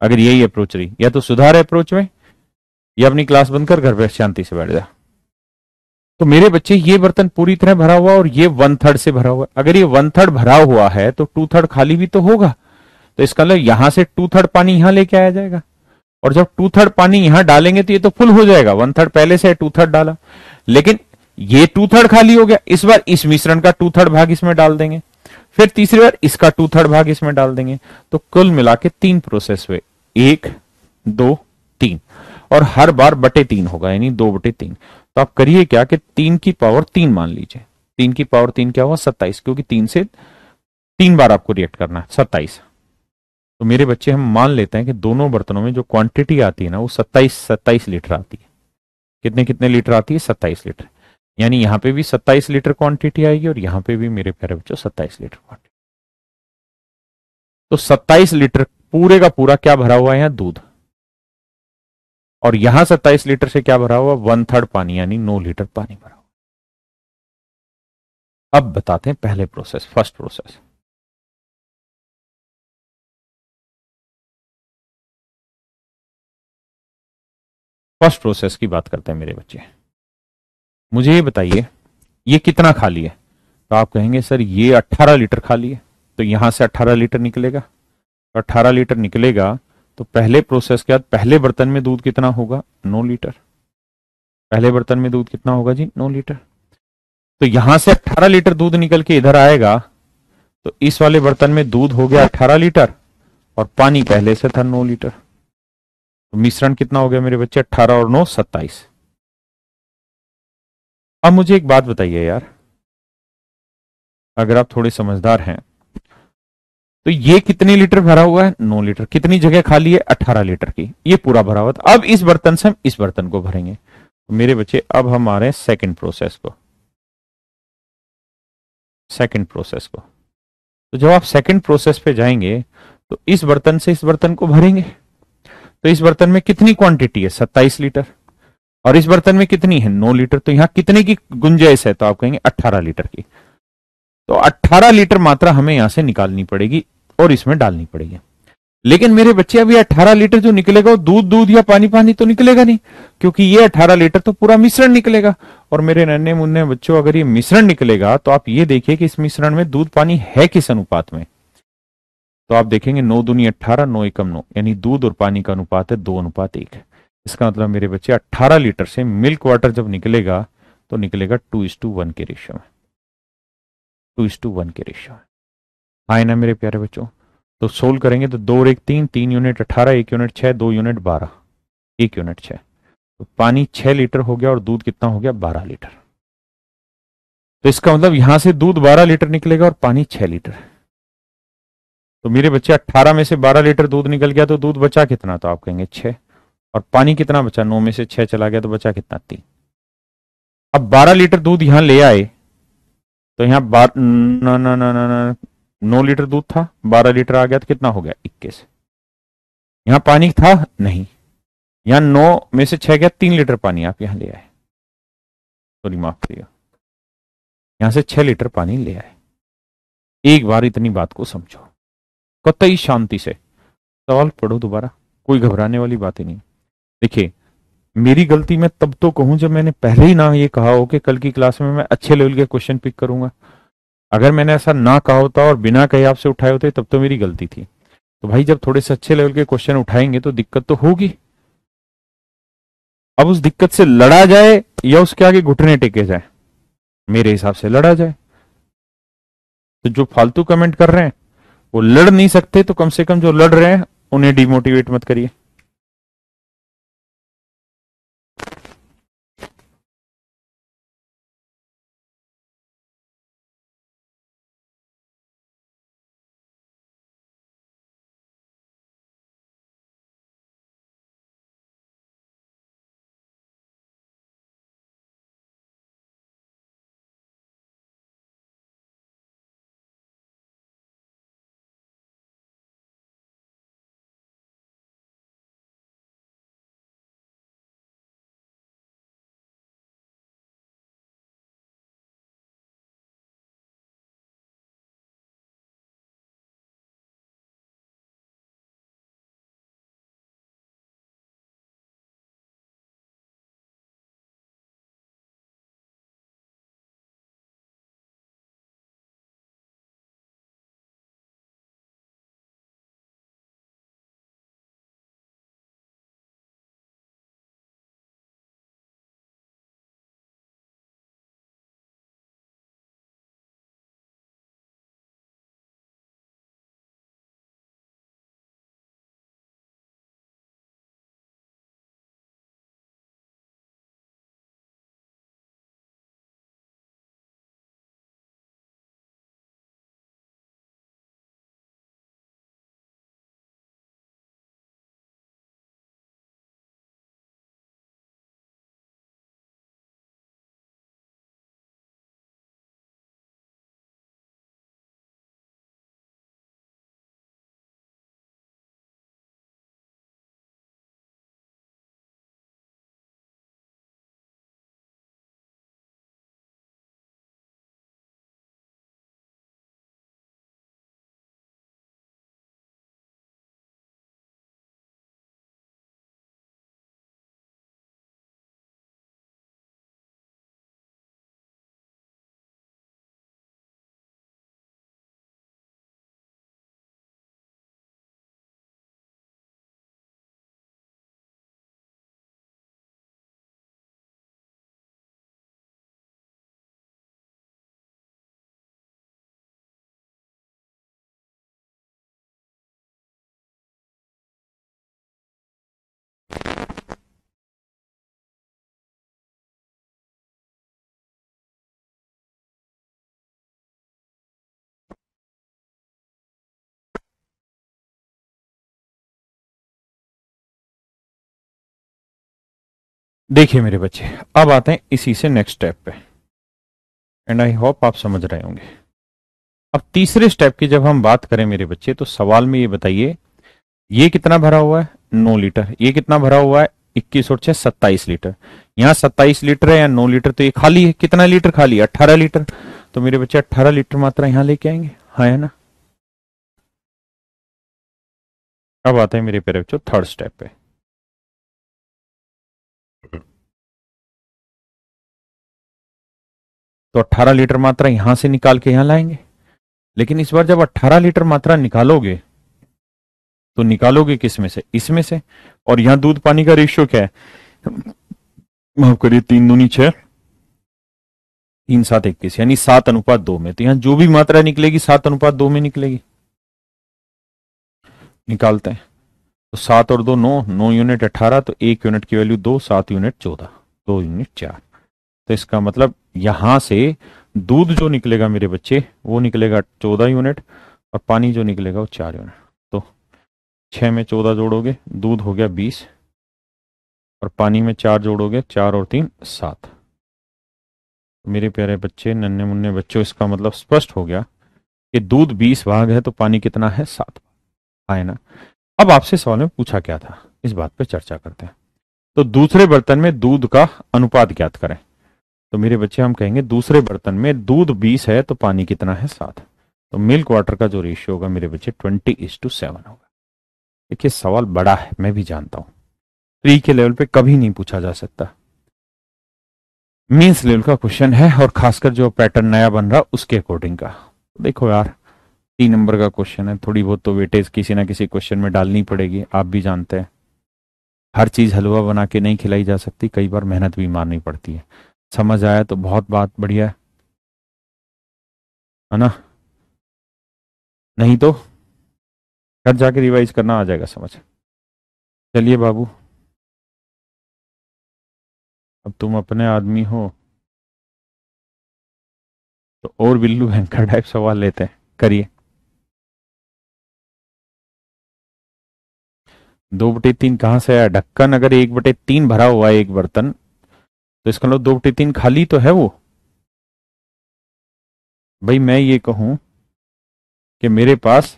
अगर यही अप्रोच रही। या तो सुधार अप्रोच में, या अपनी क्लास बंद कर घर पे शांति से बैठ जा। तो मेरे बच्चे ये बर्तन पूरी तरह भरा हुआ और ये 1/3 से भरा हुआ। अगर ये 1/3 भरा हुआ है तो 2/3 खाली भी तो होगा। तो इसका मतलब यहां से 2/3 पानी यहां लेके आया जाएगा, और जब 2/3 पानी यहां डालेंगे तो ये तो फुल हो जाएगा। 1/3 पहले से 2/3 डाला, लेकिन ये 2/3 खाली हो गया। इस बार इस मिश्रण का 2/3 भाग इसमें डाल देंगे, फिर तीसरी बार इसका 2/3 भाग इसमें डाल देंगे। तो कुल मिला के 3 प्रोसेस हुए, 1 2 3, और हर बार बटे 3 होगा, यानी 2/3। तो आप करिए क्या कि 3 की पावर 3 मान लीजिए। 3 की पावर 3 क्या हुआ? 27, क्योंकि 3 से 3 बार आपको रिएक्ट करना है, 27। तो मेरे बच्चे हम मान लेते हैं कि दोनों बर्तनों में जो क्वांटिटी आती है ना वो 27 लीटर आती है। कितने कितने लीटर आती है? 27 लीटर। यानी यहाँ पे भी 27 लीटर क्वांटिटी आएगी और यहाँ पे भी मेरे प्यारे बच्चों 27 लीटर क्वांटिटी। तो 27 लीटर पूरे का पूरा क्या भरा हुआ है यहाँ? दूध। और यहां 27 लीटर से क्या भरा हुआ? 1/3 पानी, यानी 9 लीटर पानी भरा हुआ। अब बताते हैं पहले process, first process. First process की बात करते हैं मेरे बच्चे। मुझे ये बताइए ये कितना खाली है? तो आप कहेंगे सर ये 18 लीटर खाली है। तो यहां से 18 लीटर निकलेगा। तो 18 लीटर निकलेगा तो पहले प्रोसेस के बाद पहले बर्तन में दूध कितना होगा? 9 लीटर। पहले बर्तन में दूध कितना होगा जी? 9 लीटर। तो यहां से 18 लीटर दूध निकल के इधर आएगा तो इस वाले बर्तन में दूध हो गया 18 लीटर और पानी पहले से था 9 लीटर। तो मिश्रण कितना हो गया मेरे बच्चे? 18 और 9 27। अब मुझे एक बात बताइए यार, अगर आप थोड़े समझदार हैं तो ये कितने लीटर भरा हुआ है? 9 लीटर। कितनी जगह खाली है? 18 लीटर की। ये पूरा भरा हुआ था। अब इस बर्तन से हम इस बर्तन को भरेंगे। तो मेरे बच्चे अब हम आ रहे हैं सेकंड प्रोसेस को। सेकंड प्रोसेस को तो जब आप सेकंड प्रोसेस पे जाएंगे तो इस बर्तन से इस बर्तन को भरेंगे। तो इस बर्तन में कितनी क्वांटिटी है? 27 लीटर। और इस बर्तन में कितनी है? 9 लीटर। तो यहां कितने की गुंजाइश है? तो आप कहेंगे 18 लीटर की। तो 18 लीटर मात्रा हमें यहां से निकालनी पड़ेगी और इसमें डालनी पड़ेगी। लेकिन मेरे बच्चे अभी 18 लीटर जो निकलेगा वो दूध दूध या पानी पानी तो निकलेगा नहीं, क्योंकि ये 18 लीटर तो पूरा मिश्रण निकलेगा। और मेरे नन्हे मुन्ने बच्चों अगर ये मिश्रण निकलेगा तो आप ये देखिए कि इस मिश्रण में दूध पानी है किस अनुपात में। तो आप देखेंगे 9 दूनी 18, 9 एकम 9, यानी दूध और पानी का अनुपात है 2:1। इसका मतलब मेरे बच्चे 18 लीटर से मिल्क वाटर जब निकलेगा तो निकलेगा 2:1 के रेशियो में। 2:1 के रेशियो में आए ना मेरे प्यारे बच्चों? तो सोल्व करेंगे तो 2 और 1 3, 3 यूनिट 18, 1 यूनिट 6, 2 यूनिट 12, 1 यूनिट 6। तो पानी 6 लीटर हो गया और दूध कितना हो गया? 12 लीटर। तो इसका मतलब यहां से दूध 12 लीटर निकलेगा और पानी 6 लीटर। तो मेरे बच्चे 18 में से 12 लीटर दूध निकल गया तो दूध बचा कितना? तो आप कहेंगे 6। और पानी कितना बचा? 9 में से 6 चला गया तो बचा कितना? 3। अब 12 लीटर दूध यहां ले आए तो यहां ना ना ना ना ना 9 लीटर दूध था, 12 लीटर आ गया तो कितना हो गया? 21। यहां पानी था नहीं, यहां 9 में से 6 गया, 3 लीटर पानी आप यहां ले आए। सॉरी माफ करिए, यहां से 6 लीटर पानी ले आए। एक बार इतनी बात को समझो, कतई शांति से सवाल पढ़ो दोबारा, कोई घबराने वाली बात ही नहीं। देखिए मेरी गलती मैं तब तो कहूं जब मैंने पहले ही ना ये कहा हो कि कल की क्लास में मैं अच्छे लेवल के क्वेश्चन पिक करूंगा। अगर मैंने ऐसा ना कहा होता और बिना कहे आपसे उठाए होते तब तो मेरी गलती थी। तो भाई जब थोड़े से अच्छे लेवल के क्वेश्चन उठाएंगे तो दिक्कत तो होगी। अब उस दिक्कत से लड़ा जाए या उसके आगे घुटने टेके जाए? मेरे हिसाब से लड़ा जाए। तो जो फालतू कमेंट कर रहे हैं वो लड़ नहीं सकते, तो कम से कम जो लड़ रहे हैं उन्हें डिमोटिवेट मत करिए। देखिए मेरे बच्चे, अब आते हैं इसी से नेक्स्ट स्टेप पे, एंड आई होप आप समझ रहे होंगे। अब तीसरे स्टेप की जब हम बात करें मेरे बच्चे, तो सवाल में ये बताइए, ये कितना भरा हुआ है? 9 लीटर। ये कितना भरा हुआ है? 21 और 6 27 लीटर। यहाँ 27 लीटर है या 9 लीटर, तो ये खाली है। कितना लीटर खाली है? 18 लीटर। तो मेरे बच्चे 18 लीटर मात्रा यहां लेके आएंगे, हाँ है ना। अब आते हैं मेरे प्यारे बच्चों थर्ड स्टेप पे। तो 18 लीटर मात्रा यहां से निकाल के यहां लाएंगे, लेकिन इस बार जब 18 लीटर मात्रा निकालोगे तो निकालोगे किस में से? इसमें से। और यहां दूध पानी का रेशियो क्या है? माफ करिए, 3 दूनी 6, 3 7 21, यानी 7:2 में। तो यहां जो भी मात्रा निकलेगी 7:2 में निकलेगी। निकालते हैं। तो 7 और 2 9, 9 यूनिट 18, तो 1 यूनिट की वैल्यू 2, 7 यूनिट 14, 2 यूनिट 4। तो इसका मतलब यहां से दूध जो निकलेगा मेरे बच्चे वो निकलेगा 14 यूनिट, और पानी जो निकलेगा वो 4 यूनिट। तो 6 में 14 जोड़ोगे, दूध हो गया 20, और पानी में 4 जोड़ोगे, 4 और 3 7। मेरे प्यारे बच्चे, नन्हे मुन्ने बच्चों, इसका मतलब स्पष्ट हो गया कि दूध 20 भाग है तो पानी कितना है? 7 है ना। अब आपसे सवाल में पूछा क्या था, इस बात पे चर्चा करते हैं। तो दूसरे बर्तन में दूध का अनुपात ज्ञात करें। तो मेरे बच्चे हम कहेंगे दूसरे बर्तन में दूध 20 है तो पानी कितना है? 7। तो मिल्क वाटर का जो रेशियो होगा मेरे बच्चे 20:7 होगा। देखिए सवाल बड़ा है, मैं भी जानता हूं, प्री के लेवल पे कभी नहीं पूछा जा सकता, मीन्स लेवल का क्वेश्चन है, और खासकर जो पैटर्न नया बन रहा उसके अकॉर्डिंग का। देखो यार, 3 नंबर का क्वेश्चन है, थोड़ी बहुत तो वेटेज किसी ना किसी क्वेश्चन में डालनी पड़ेगी, आप भी जानते हैं। हर चीज हलवा बना के नहीं खिलाई जा सकती, कई बार मेहनत भी मारनी पड़ती है। समझ आया तो बहुत बात बढ़िया है ना, नहीं तो घर जाके रिवाइज करना, आ जाएगा समझ। चलिए बाबू, अब तुम अपने आदमी हो तो और बिल्लू भयंकर टाइप सवाल लेते हैं, करिए। 2/3 कहाँ से आया? ढक्कन अगर 1/3 भरा हुआ है एक बर्तन, तो इसका मतलब 2/3 खाली तो है वो। भाई मैं ये कहूं कि मेरे पास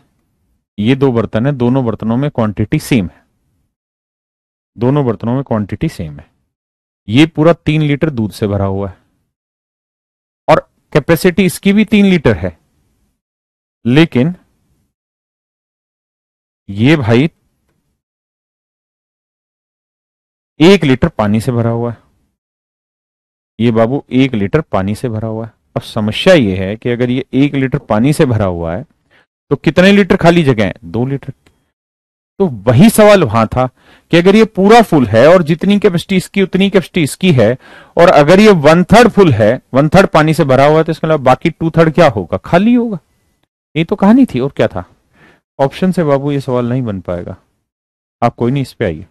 ये 2 बर्तन है, दोनों बर्तनों में क्वांटिटी सेम है, दोनों बर्तनों में क्वांटिटी सेम है। ये पूरा 3 लीटर दूध से भरा हुआ है, और कैपेसिटी इसकी भी 3 लीटर है, लेकिन ये भाई 1 लीटर पानी से भरा हुआ है। ये बाबू 1 लीटर पानी से भरा हुआ है। अब समस्या ये है कि अगर ये 1 लीटर पानी से भरा हुआ है तो कितने लीटर खाली जगह है? 2 लीटर। तो वही सवाल वहां था कि अगर ये पूरा फुल है और जितनी कैपेसिटी इसकी उतनी कैपेसिटी इसकी है, और अगर ये 1/3 फुल है, 1/3 पानी से भरा हुआ है, तो इसका मतलब बाकी 2/3 क्या होगा? खाली होगा। ये तो कहानी थी, और क्या था? ऑप्शन से बाबू ये सवाल नहीं बन पाएगा। आप कोई नहीं, इस पे आइए।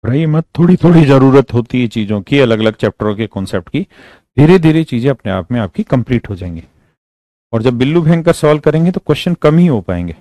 रही मत, थोड़ी थोड़ी जरूरत होती है चीजों की, अलग अलग चैप्टरों के कॉन्सेप्ट की। धीरे धीरे चीजें अपने आप में आपकी कंप्लीट हो जाएंगी, और जब बिल्लू भयंकर सवाल करेंगे तो क्वेश्चन कम ही हो पाएंगे।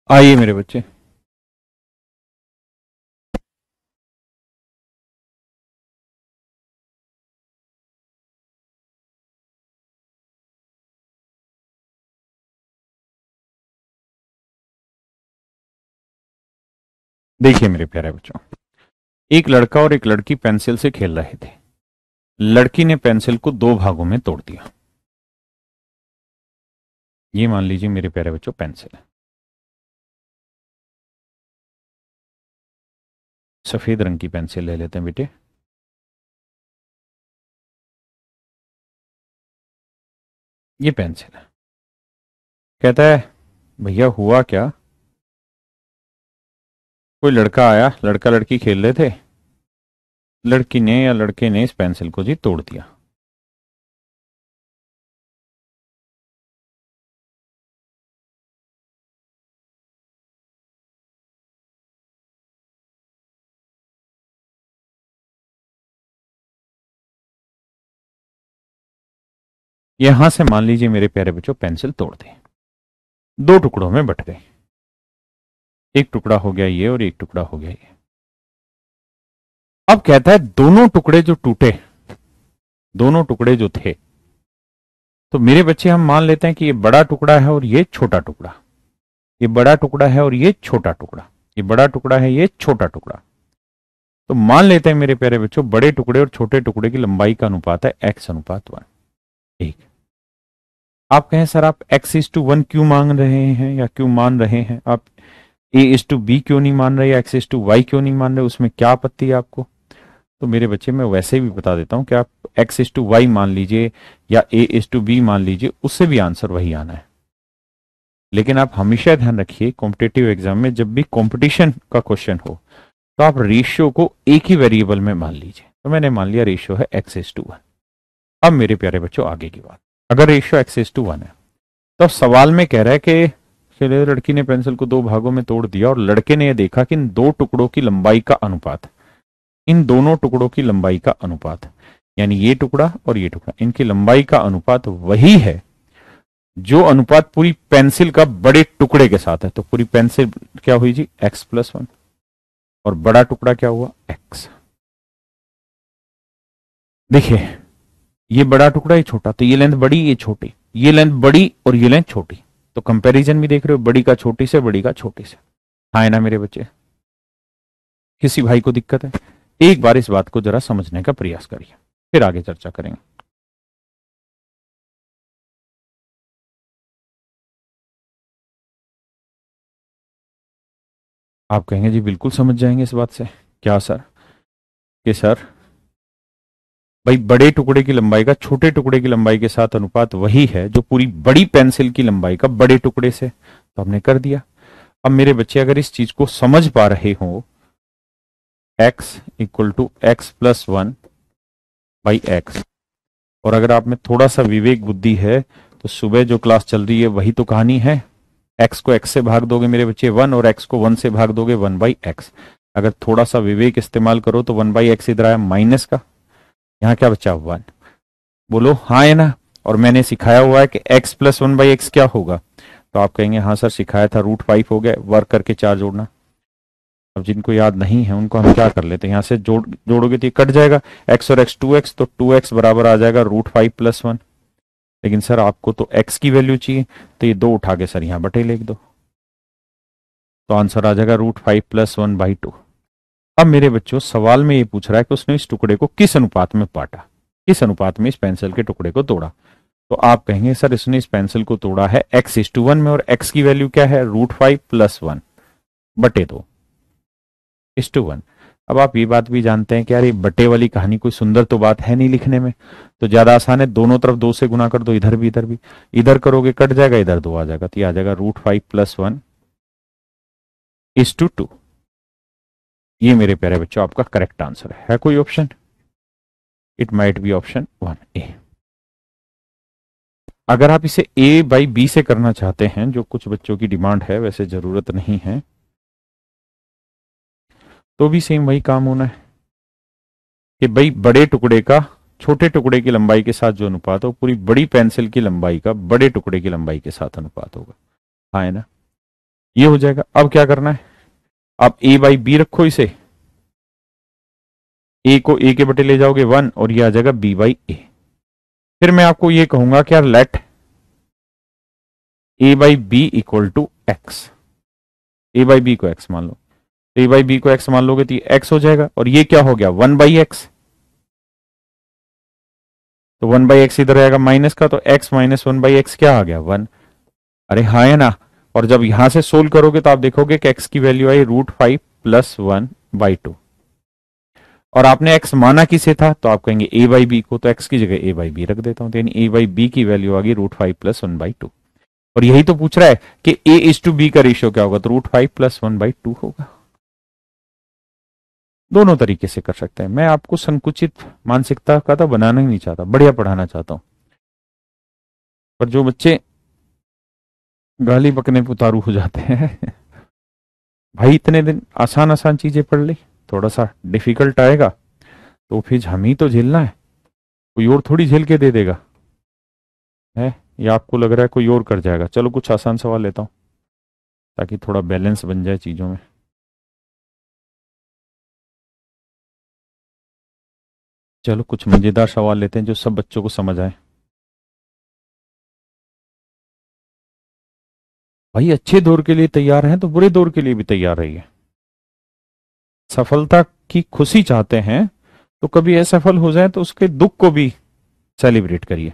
आइए मेरे बच्चे, देखिए मेरे प्यारे बच्चों, एक लड़का और एक लड़की पेंसिल से खेल रहे थे। लड़की ने पेंसिल को दो भागों में तोड़ दिया। ये मान लीजिए मेरे प्यारे बच्चों पेंसिल है, सफेद रंग की पेंसिल ले लेते हैं बेटे। ये पेंसिल है। कहता है भैया हुआ क्या, कोई लड़का आया, लड़का लड़की खेल रहे थे, लड़की ने या लड़के ने इस पेंसिल को जी तोड़ दिया। यहां से मान लीजिए मेरे प्यारे बच्चों पेंसिल तोड़ दी, दो टुकड़ों में बट गई। एक टुकड़ा हो गया ये और एक टुकड़ा हो गया ये। अब कहता है दोनों टुकड़े जो टूटे, दोनों टुकड़े जो थे, तो मेरे बच्चे हम मान लेते हैं कि ये बड़ा टुकड़ा है और ये छोटा टुकड़ा, ये बड़ा टुकड़ा है और ये छोटा टुकड़ा, ये बड़ा टुकड़ा है, ये छोटा टुकड़ा। तो मान लेते हैं मेरे प्यारे बच्चों बड़े टुकड़े और छोटे टुकड़े की लंबाई का अनुपात है x अनुपात 1। एक आप कहें सर आप x:1 क्यों मांग रहे हैं या क्यों मान रहे हैं, आप a:b क्यों नहीं मान रहे या x:y क्यों नहीं मान रहे, उसमें क्या आपत्ति है आपको? तो मेरे बच्चे मैं वैसे भी बता देता हूं कि आप x:y मान लीजिए या a:b मान लीजिए, उससे भी आंसर वही आना है। लेकिन आप हमेशा ध्यान रखिए कॉम्पिटेटिव एग्जाम में जब भी कंपटीशन का क्वेश्चन हो तो आप रेशियो को एक ही वेरिएबल में मान लीजिए। तो मैंने मान लिया रेशियो है x:1। अब मेरे प्यारे बच्चों आगे की बात, अगर रेशियो x:1 है तो सवाल में कह रहा है कि लड़की ने पेंसिल को दो भागों में तोड़ दिया और लड़के ने यह देखा कि इन दो टुकड़ों की लंबाई का अनुपात, इन दोनों टुकड़ों की लंबाई का अनुपात, यानी ये टुकड़ा और ये टुकड़ा, इनकी लंबाई का अनुपात वही है जो अनुपात पूरी पेंसिल का बड़े टुकड़े के साथ है। तो पूरी पेंसिल क्या हुई जी x+1 और बड़ा टुकड़ा क्या हुआ x। देखिए ये बड़ा टुकड़ा ये छोटा, तो ये लेंथ बड़ी ये छोटी, ये लेंथ बड़ी और ये लेंथ छोटी, तो कंपैरिजन भी देख रहे हो बड़ी का छोटी से, बड़ी का छोटी से। हाँ है ना मेरे बच्चे? किसी भाई को दिक्कत है? एक बार इस बात को जरा समझने का प्रयास करिए, फिर आगे चर्चा करेंगे। आप कहेंगे जी बिल्कुल समझ जाएंगे इस बात से, क्या सर? कि सर भाई बड़े टुकड़े की लंबाई का छोटे टुकड़े की लंबाई के साथ अनुपात वही है जो पूरी बड़ी पेंसिल की लंबाई का बड़े टुकड़े से, तो हमने कर दिया। अब मेरे बच्चे अगर इस चीज को समझ पा रहे हो, x=x+1 बाई x, और अगर आप में थोड़ा सा विवेक बुद्धि है तो सुबह जो क्लास चल रही है वही तो कहानी है। x को x से भाग दोगे मेरे बच्चे 1 और x को 1 से भाग दोगे 1/x। अगर थोड़ा सा विवेक इस्तेमाल करो तो 1/x इधर आया माइनस का, यहाँ क्या बचा 1। बोलो हाँ है ना? और मैंने सिखाया हुआ है कि x+1/x क्या होगा, तो आप कहेंगे हाँ सर सिखाया था, √5 हो गया, वर्क करके 4 जोड़ना। अब जिनको याद नहीं है उनको हम क्या कर लेते हैं, यहाँ से जोड़ोगे तो ये कट जाएगा, x और x 2x, तो 2x बराबर आ जाएगा √5+1। लेकिन सर आपको तो x की वैल्यू चाहिए, तो ये 2 उठा के सर यहाँ बटे लिख दो, तो आंसर आ जाएगा √5+1/2। अब मेरे बच्चों सवाल में ये पूछ रहा है कि उसने इस टुकड़े को किस अनुपात में पाटा, किस अनुपात में इस पेंसिल के टुकड़े को तोड़ा। तो आप कहेंगे सर इसने इस पेंसिल को तोड़ा है x:1 में, और x की वैल्यू क्या है √5+1/2:1। अब आप ये बात भी जानते हैं कि यार ये बटे वाली कहानी कोई सुंदर तो बात है नहीं लिखने में, तो ज्यादा आसान है, दोनों तरफ 2 से गुना कर दो, इधर भी इधर भी, इधर करोगे कट जाएगा, इधर 2 आ जाएगा, तो ये आ जाएगा √5+1:2। ये मेरे प्यारे बच्चों आपका करेक्ट आंसर है कोई option? It might be option 1A। अगर आप इसे a/b से करना चाहते हैं, जो कुछ बच्चों की डिमांड है, वैसे जरूरत नहीं है, तो भी सेम वही काम होना है कि भाई बड़े टुकड़े का छोटे टुकड़े की लंबाई के साथ जो अनुपात हो, पूरी बड़ी पेंसिल की लंबाई का बड़े टुकड़े की लंबाई के साथ अनुपात होगा। हाँ है ना? ये हो जाएगा। अब क्या करना है, आप a बाई बी रखो इसे, a को a के बटे ले जाओगे 1 और ये आ जाएगा b बाई ए। फिर मैं आपको ये कहूंगा कि यार let a by b equal to x, a by b को x मान लो, तो a बाई बी को x मान लोगे तो ये x हो जाएगा, और ये क्या हो गया 1 बाई एक्स, तो 1 बाई एक्स इधर आएगा माइनस का, तो x माइनस 1 बाई एक्स क्या आ गया 1। अरे हाँ है ना। और जब यहां से सोल्व करोगे तो आप देखोगे कि x की वैल्यू आई √5 प्लस 1/2, और आपने x माना किसे था, तो आप कहेंगे a बाई बी को, तो x की जगह a बाई बी रख देता हूं, तो यानी a बाई बी की वैल्यू आ गई √5 प्लस 1/2। और यही तो पूछ रहा है कि a:b का रेशियो क्या होगा, तो √5 प्लस 1/2 होगा। दोनों तरीके से कर सकते हैं। मैं आपको संकुचित मानसिकता का तो बनाना ही नहीं चाहता, बढ़िया पढ़ाना चाहता हूं। पर जो बच्चे गाली बकने पे उतारू हो जाते हैं भाई इतने दिन आसान आसान चीजें पढ़ ली, थोड़ा सा डिफिकल्ट आएगा तो फिर हम ही तो झेलना है, कोई और थोड़ी झेल के दे देगा है। या आपको लग रहा है कोई और कर जाएगा। चलो कुछ आसान सवाल लेता हूं ताकि थोड़ा बैलेंस बन जाए चीजों में। चलो कुछ मजेदार सवाल लेते हैं जो सब बच्चों को समझ आए। भाई अच्छे दौर के लिए तैयार हैं तो बुरे दौर के लिए भी तैयार रहिए। सफलता की खुशी चाहते हैं तो कभी असफल हो जाए तो उसके दुख को भी सेलिब्रेट करिए।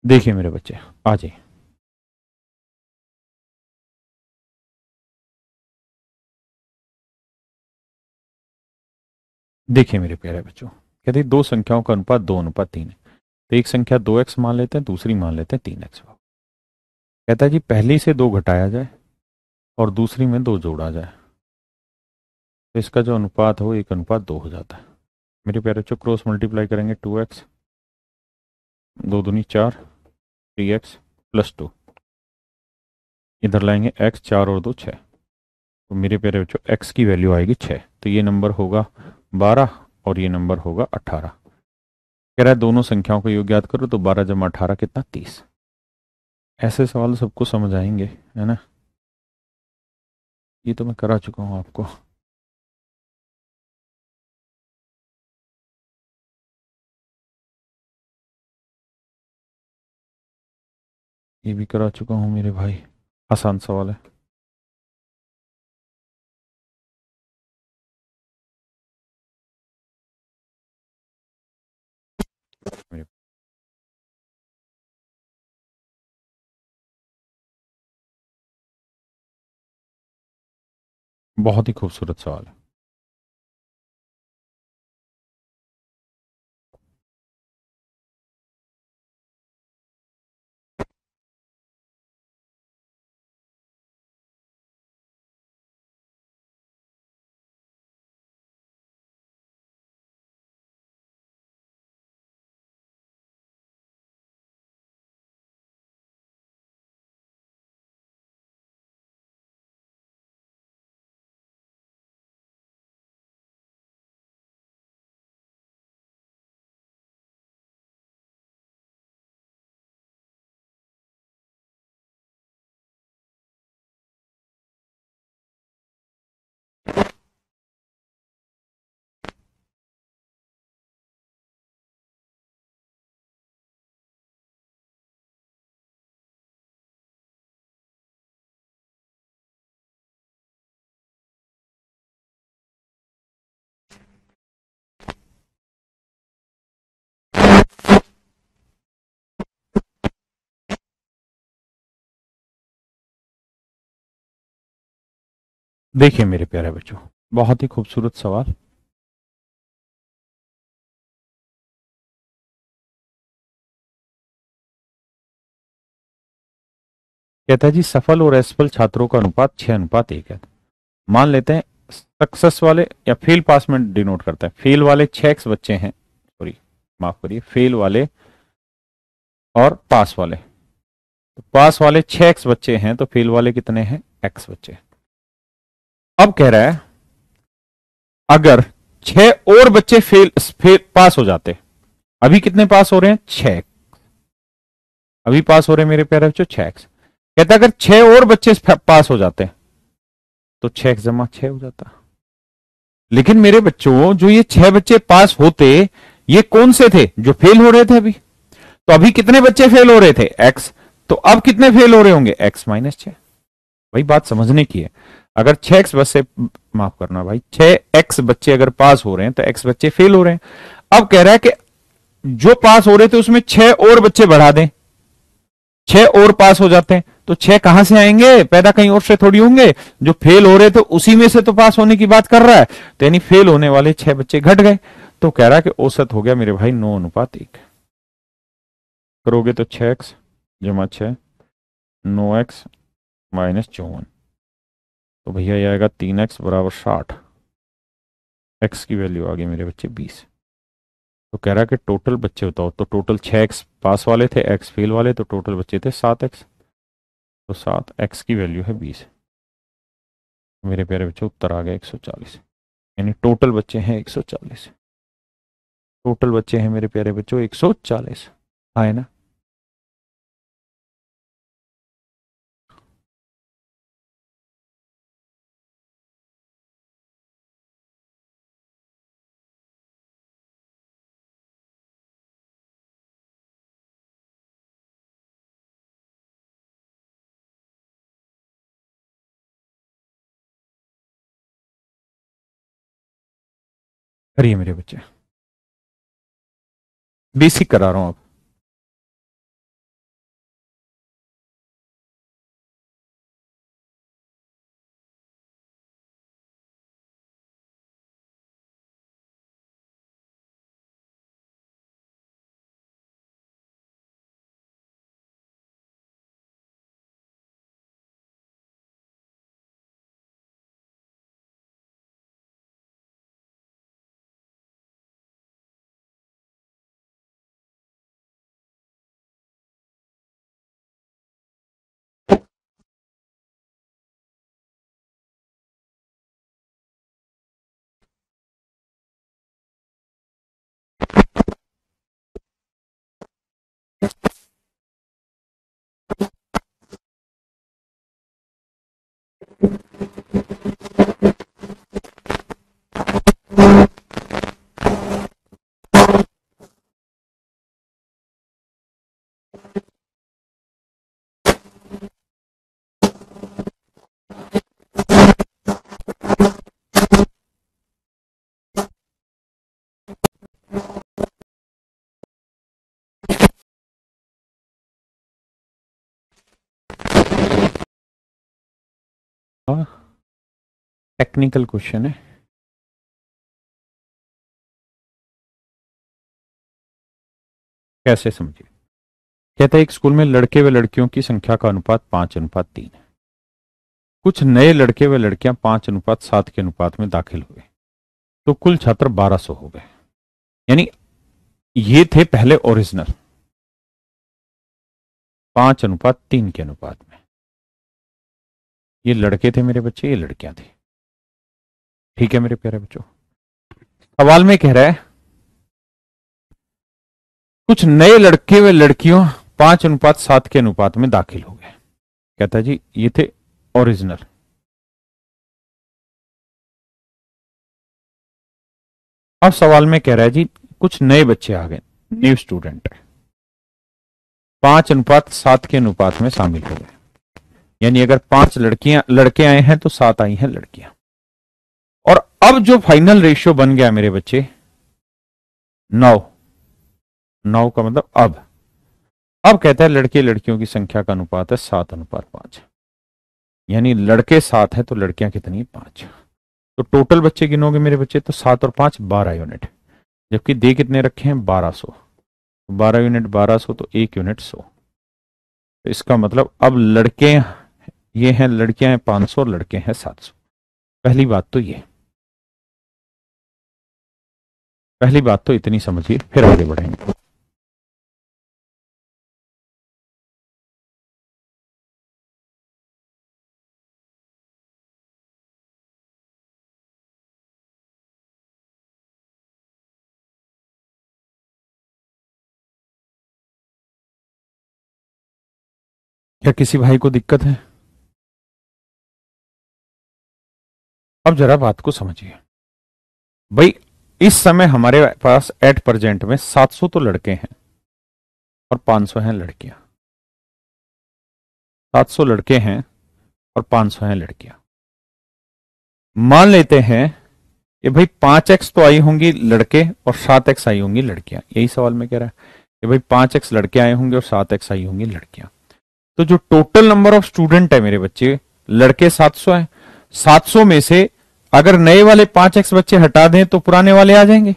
देखिए मेरे बच्चे, आ जाइए। देखिए मेरे प्यारे बच्चों, कहते हैं दो संख्याओं का अनुपात 2:3 है। तो एक संख्या 2x मान लेते हैं, दूसरी मान लेते हैं 3x। कहता है जी पहली से 2 घटाया जाए और दूसरी में 2 जोड़ा जाए, तो इसका जो अनुपात हो 1:2 हो जाता है। मेरे प्यारे बच्चों, क्रॉस मल्टीप्लाई करेंगे, 2x, 2×2 = 4, 3x +2, इधर लाएंगे x, 4 और 2 = 6। तो मेरे प्यारे बच्चों x की वैल्यू आएगी 6, तो ये नंबर होगा 12 और ये नंबर होगा 18। कह रहा है दोनों संख्याओं को योग याद करो, तो 12 + 18 कितना, 30। ऐसे सवाल सबको समझ आएंगे, है ना। ये तो मैं करा चुका हूं आपको। ये भी करा चुका हूं मेरे भाई, आसान सवाल है। मेरे बहुत ही खूबसूरत सवाल है। देखिए मेरे प्यारे बच्चों, बहुत ही खूबसूरत सवाल। कहता है जी सफल और असफल छात्रों का अनुपात 6:1 है। मान लेते हैं सक्सेस वाले या फेल पास में डिनोट करता है, फेल वाले 6x बच्चे हैं, सॉरी माफ करिए, फेल वाले और पास वाले। तो पास वाले 6x बच्चे हैं, तो फेल वाले कितने हैं, x बच्चे। अब कह रहा है अगर 6 और बच्चे फेल पास हो जाते, अभी कितने पास हो रहे हैं, 6, अभी पास हो रहे हैं मेरे प्यारे बच्चों 6x। कहता है अगर 6 और बच्चे पास हो जाते तो 6x + 6 हो जाता। लेकिन मेरे बच्चों जो ये 6 बच्चे पास होते, ये कौन से थे, जो फेल हो रहे थे अभी। तो अभी कितने बच्चे फेल हो रहे थे, x। तो अब कितने फेल हो रहे होंगे, x - 6। भाई बात समझने की है। अगर 6x बच्चे, माफ करना भाई, 6x बच्चे अगर पास हो रहे हैं तो x बच्चे फेल हो रहे हैं। अब कह रहा है कि जो पास हो रहे थे उसमें 6 और बच्चे बढ़ा दें, 6 और पास हो जाते हैं। तो 6 कहां से आएंगे, पैदा कहीं और से थोड़ी होंगे। जो फेल हो रहे थे उसी में से तो पास होने की बात कर रहा है, तो यानी फेल होने वाले 6 बच्चे घट गए। तो कह रहा है कि औसत हो गया मेरे भाई 9:1। करोगे तो 6x + 6, 9x - 54। तो भैया ये आएगा 3x = 60। x की वैल्यू आ गई मेरे बच्चे 20। तो कह रहा है कि टोटल बच्चे बताओ, तो टोटल 6x पास वाले थे, x फेल वाले, तो टोटल बच्चे थे 7x। तो 7x की वैल्यू है 20। मेरे प्यारे बच्चों उत्तर आ गया 140, यानी टोटल बच्चे हैं 140। टोटल बच्चे हैं मेरे प्यारे बच्चों 140। हाँ है ना। करिए मेरे बच्चे, बेसिक करा रहा हूं अब। टेक्निकल क्वेश्चन है। कैसे समझिए। कहता है एक स्कूल में लड़के व लड़कियों की संख्या का अनुपात 5:3 है। कुछ नए लड़के व लड़कियां 5:7 के अनुपात में दाखिल हुए तो कुल छात्र 1200 हो गए। यानी ये थे पहले ओरिजिनल 5:3 के अनुपात में। ये लड़के थे मेरे बच्चे, ये लड़कियां थी। ठीक है मेरे प्यारे बच्चों। सवाल में कह रहा है कुछ नए लड़के व लड़कियों 5:7 के अनुपात में दाखिल हो गए। कहता है जी ये थे ओरिजिनल। अब सवाल में कह रहा है जी कुछ नए बच्चे आ गए, न्यू स्टूडेंट है, 5:7 के अनुपात में शामिल हो गए। यानी अगर 5 लड़के आए हैं तो 7 आई हैं लड़कियां। और अब जो फाइनल रेशियो बन गया मेरे बच्चे 9 का मतलब अब कहता है लड़के लड़कियों की संख्या का अनुपात है 7:5। यानी लड़के 7 है तो लड़कियां कितनी 5। तो टोटल बच्चे गिनोगे मेरे बच्चे तो 7 और 5 12 यूनिट। जबकि दे कितने रखे हैं 1200। 12 यूनिट 1200 तो 1 यूनिट 100। तो इसका मतलब अब लड़के ये हैं, लड़कियां हैं 500 और लड़के हैं 700। पहली बात तो इतनी समझिए, फिर आगे बढ़ेंगे। क्या किसी भाई को दिक्कत है? अब जरा बात को समझिए भाई। इस समय हमारे पास एट प्रेजेंट में 700 तो लड़के हैं और 500 हैं लड़कियां। 700 लड़के हैं और 500 हैं लड़कियां। मान लेते हैं कि भाई 5x तो आई होंगी लड़के और 7x आई होंगी लड़कियां। यही सवाल में कह रहा है कि भाई 5x लड़के आए होंगे और 7x आई होंगी लड़कियां। तो जो टोटल नंबर ऑफ स्टूडेंट है मेरे बच्चे, लड़के 700 है। 700 में से अगर नए वाले 5x बच्चे हटा दें तो पुराने वाले आ जाएंगे।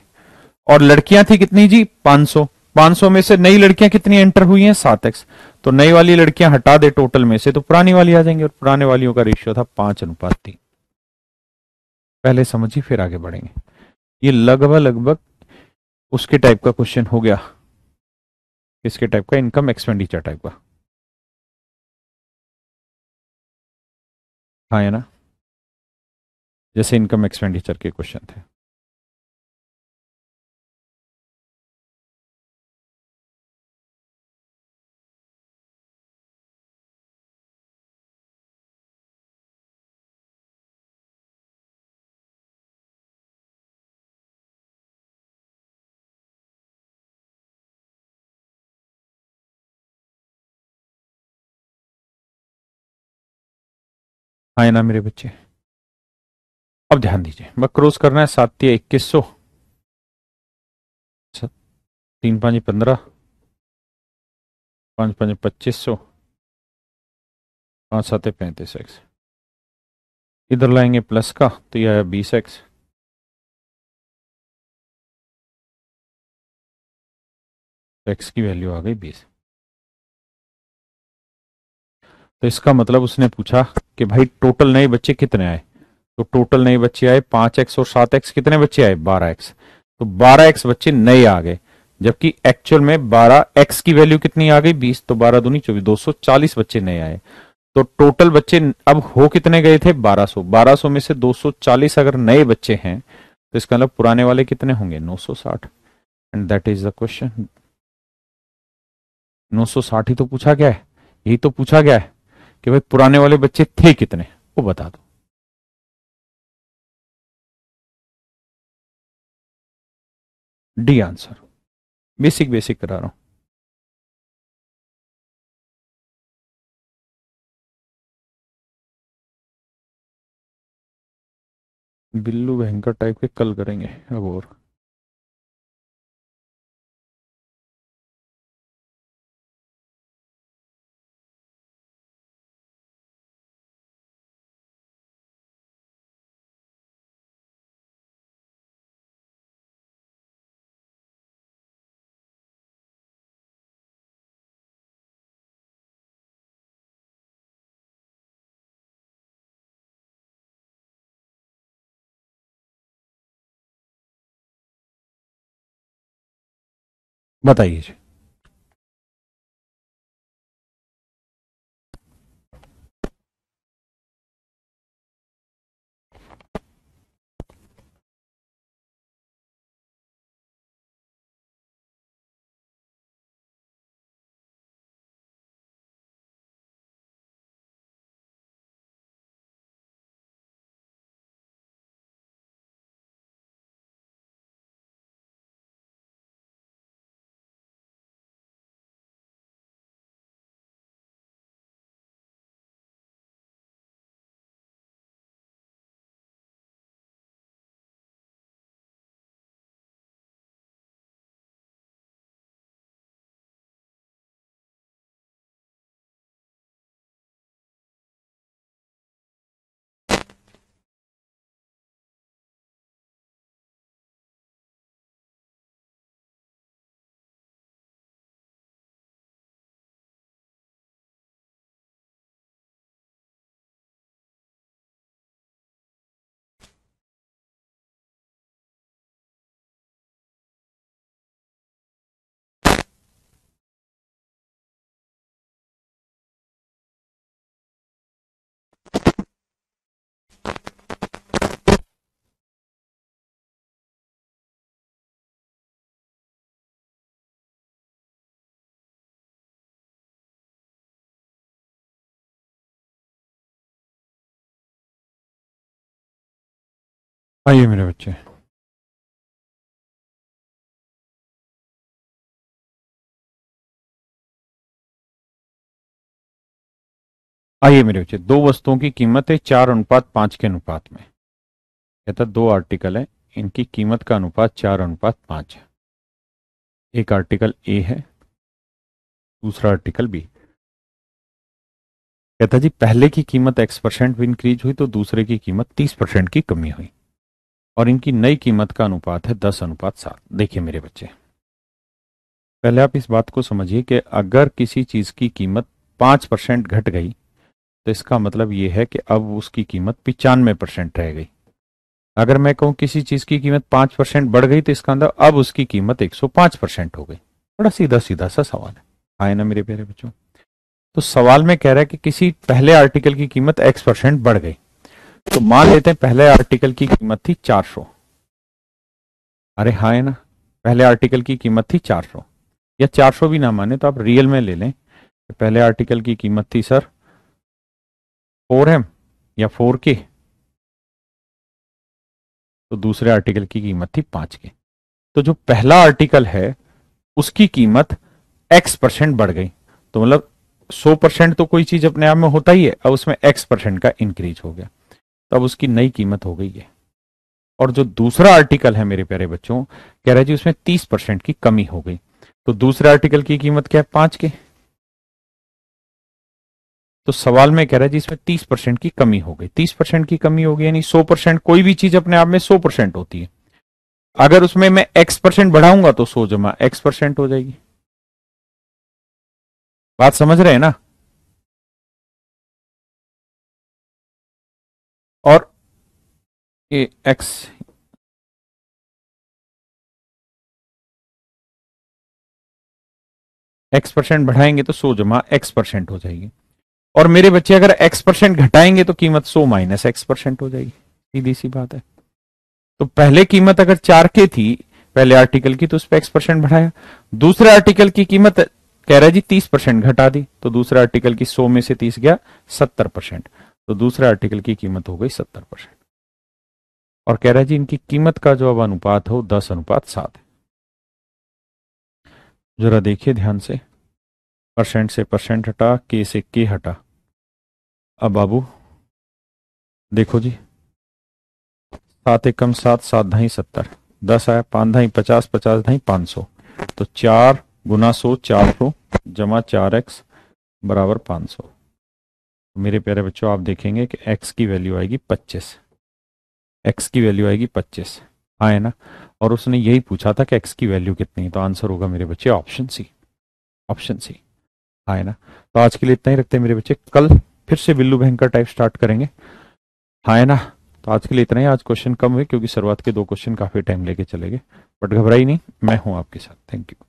और लड़कियां थी कितनी जी 500। 500 में से नई लड़कियां कितनी एंटर हुई हैं 7x। तो नई वाली लड़कियां हटा दे टोटल में से तो पुरानी वाली आ जाएंगी। और पुराने वालियों का रेशियो था 5:3। पहले समझिए फिर आगे बढ़ेंगे। ये लगभग उसके टाइप का क्वेश्चन हो गया। किसके टाइप का? इनकम एक्सपेंडिचर टाइप का। हाँ है ना, जैसे इनकम एक्सपेंडिचर के क्वेश्चन थे। हाँ है ना मेरे बच्चे। अब ध्यान दीजिए, बस क्रॉस करना है। 7×3 = 2100, 3×5 = 15, 5×5 = 2500, 5×7 = 35x। इधर लाएंगे प्लस का तो यह आया 20x। एक्स की वैल्यू आ गई 20। तो इसका मतलब उसने पूछा कि भाई टोटल नए बच्चे कितने आए। तो टोटल नए बच्चे आए 5x और 7x। कितने बच्चे आए 12x। तो 12x बच्चे नए आ गए। जबकि एक्चुअल में 12x की वैल्यू कितनी आ गई 20। तो 12 दूनी 24, 240 बच्चे नए आए। तो टोटल बच्चे अब हो कितने गए थे 1200। 1200 में से 240 अगर नए बच्चे हैं तो इसका मतलब पुराने वाले कितने होंगे 960। And that is the question. 960 ही तो पूछा गया है। यही तो पूछा गया है कि भाई पुराने वाले बच्चे थे कितने। वो बता दो। D answer. बेसिक बेसिक करा रहा हूं। बिल्लू भयंकर टाइप के कल करेंगे अब और। बताइए जी। आइए मेरे बच्चे। आइए मेरे बच्चे, दो वस्तुओं की कीमत है 4:5 के अनुपात में। कहता दो आर्टिकल है, इनकी कीमत का अनुपात 4:5 है। एक आर्टिकल ए है, दूसरा आर्टिकल बी। कहता जी पहले की कीमत x% इंक्रीज हुई तो दूसरे की कीमत 30% की कमी हुई और इनकी नई कीमत का अनुपात है 10:7। देखिए मेरे बच्चे, पहले आप इस बात को समझिए कि अगर किसी चीज की कीमत 5% घट गई तो इसका मतलब यह है कि अब उसकी कीमत 95% रह गई। अगर मैं कहूं किसी चीज की कीमत 5% बढ़ गई तो इसका अंदर अब उसकी कीमत 105% हो गई। बड़ा सीधा सीधा सा सवाल है, आए ना मेरे प्यारे बच्चों। तो सवाल में कह रहा है कि किसी पहले आर्टिकल की कीमत x% बढ़ गई, तो मान लेते हैं पहले आर्टिकल की कीमत थी 400। अरे हाँ है ना, पहले आर्टिकल की कीमत थी 400, या 400 भी ना माने तो आप रियल में ले लें। पहले आर्टिकल की कीमत थी सर 4M या 4K, तो दूसरे आर्टिकल की कीमत थी 5K। तो जो पहला आर्टिकल है उसकी कीमत x% बढ़ गई, तो मतलब 100% तो कोई चीज अपने आप में होता ही है, अब उसमें x% का इंक्रीज हो गया, तो अब उसकी नई कीमत हो गई है। और जो दूसरा आर्टिकल है मेरे प्यारे बच्चों, कह रहा है जी उसमें 30% की कमी हो गई, तो दूसरे आर्टिकल की कीमत क्या है 5K। तो सवाल में कह रहा है जी इसमें 30% की कमी हो गई। 30% की कमी हो गई यानी 100%, कोई भी चीज अपने आप में 100% होती है। अगर उसमें मैं x% बढ़ाऊंगा तो 100 - x% हो जाएगी। बात समझ रहे हैं ना। और ये x% बढ़ाएंगे तो 100 - x% हो जाएगी। और मेरे बच्चे अगर x% घटाएंगे तो कीमत 100 - x% हो जाएगी। सीधी सी बात है। तो पहले कीमत अगर 4K थी पहले आर्टिकल की, तो उस पर x% बढ़ाया। दूसरे आर्टिकल की कीमत कह रहा है जी 30% घटा दी, तो दूसरे आर्टिकल की 100 में से 30 गया 70%, तो दूसरे आर्टिकल की कीमत हो गई 70%। और कह रहा है जी इनकी कीमत का जो अब अनुपात हो 10:7 है। जरा देखिए ध्यान से, परसेंट से परसेंट हटा, के से के हटा। अब बाबू देखो जी, 7 एकम 7, 7 ढाई 70, 10 आया, 5 ढाई 50, 50 ढाई 500। तो 4 × 100 400 जमा 4x बराबर 500। मेरे प्यारे बच्चों आप देखेंगे कि x की वैल्यू आएगी 25। x की वैल्यू आएगी 25, हाँ है ना। और उसने यही पूछा था कि x की वैल्यू कितनी है, तो आंसर होगा मेरे बच्चे ऑप्शन सी, ऑप्शन सी, हाँ है ना। तो आज के लिए इतना ही रखते हैं मेरे बच्चे, कल फिर से बिल्लू भयंकर टाइप स्टार्ट करेंगे, हाँ है ना। तो आज के लिए इतना ही। आज क्वेश्चन कम हुए क्योंकि शुरुआत के 2 क्वेश्चन काफी टाइम लेके चले गए, बट घबराई नहीं, मैं हूं आपके साथ। Thank you.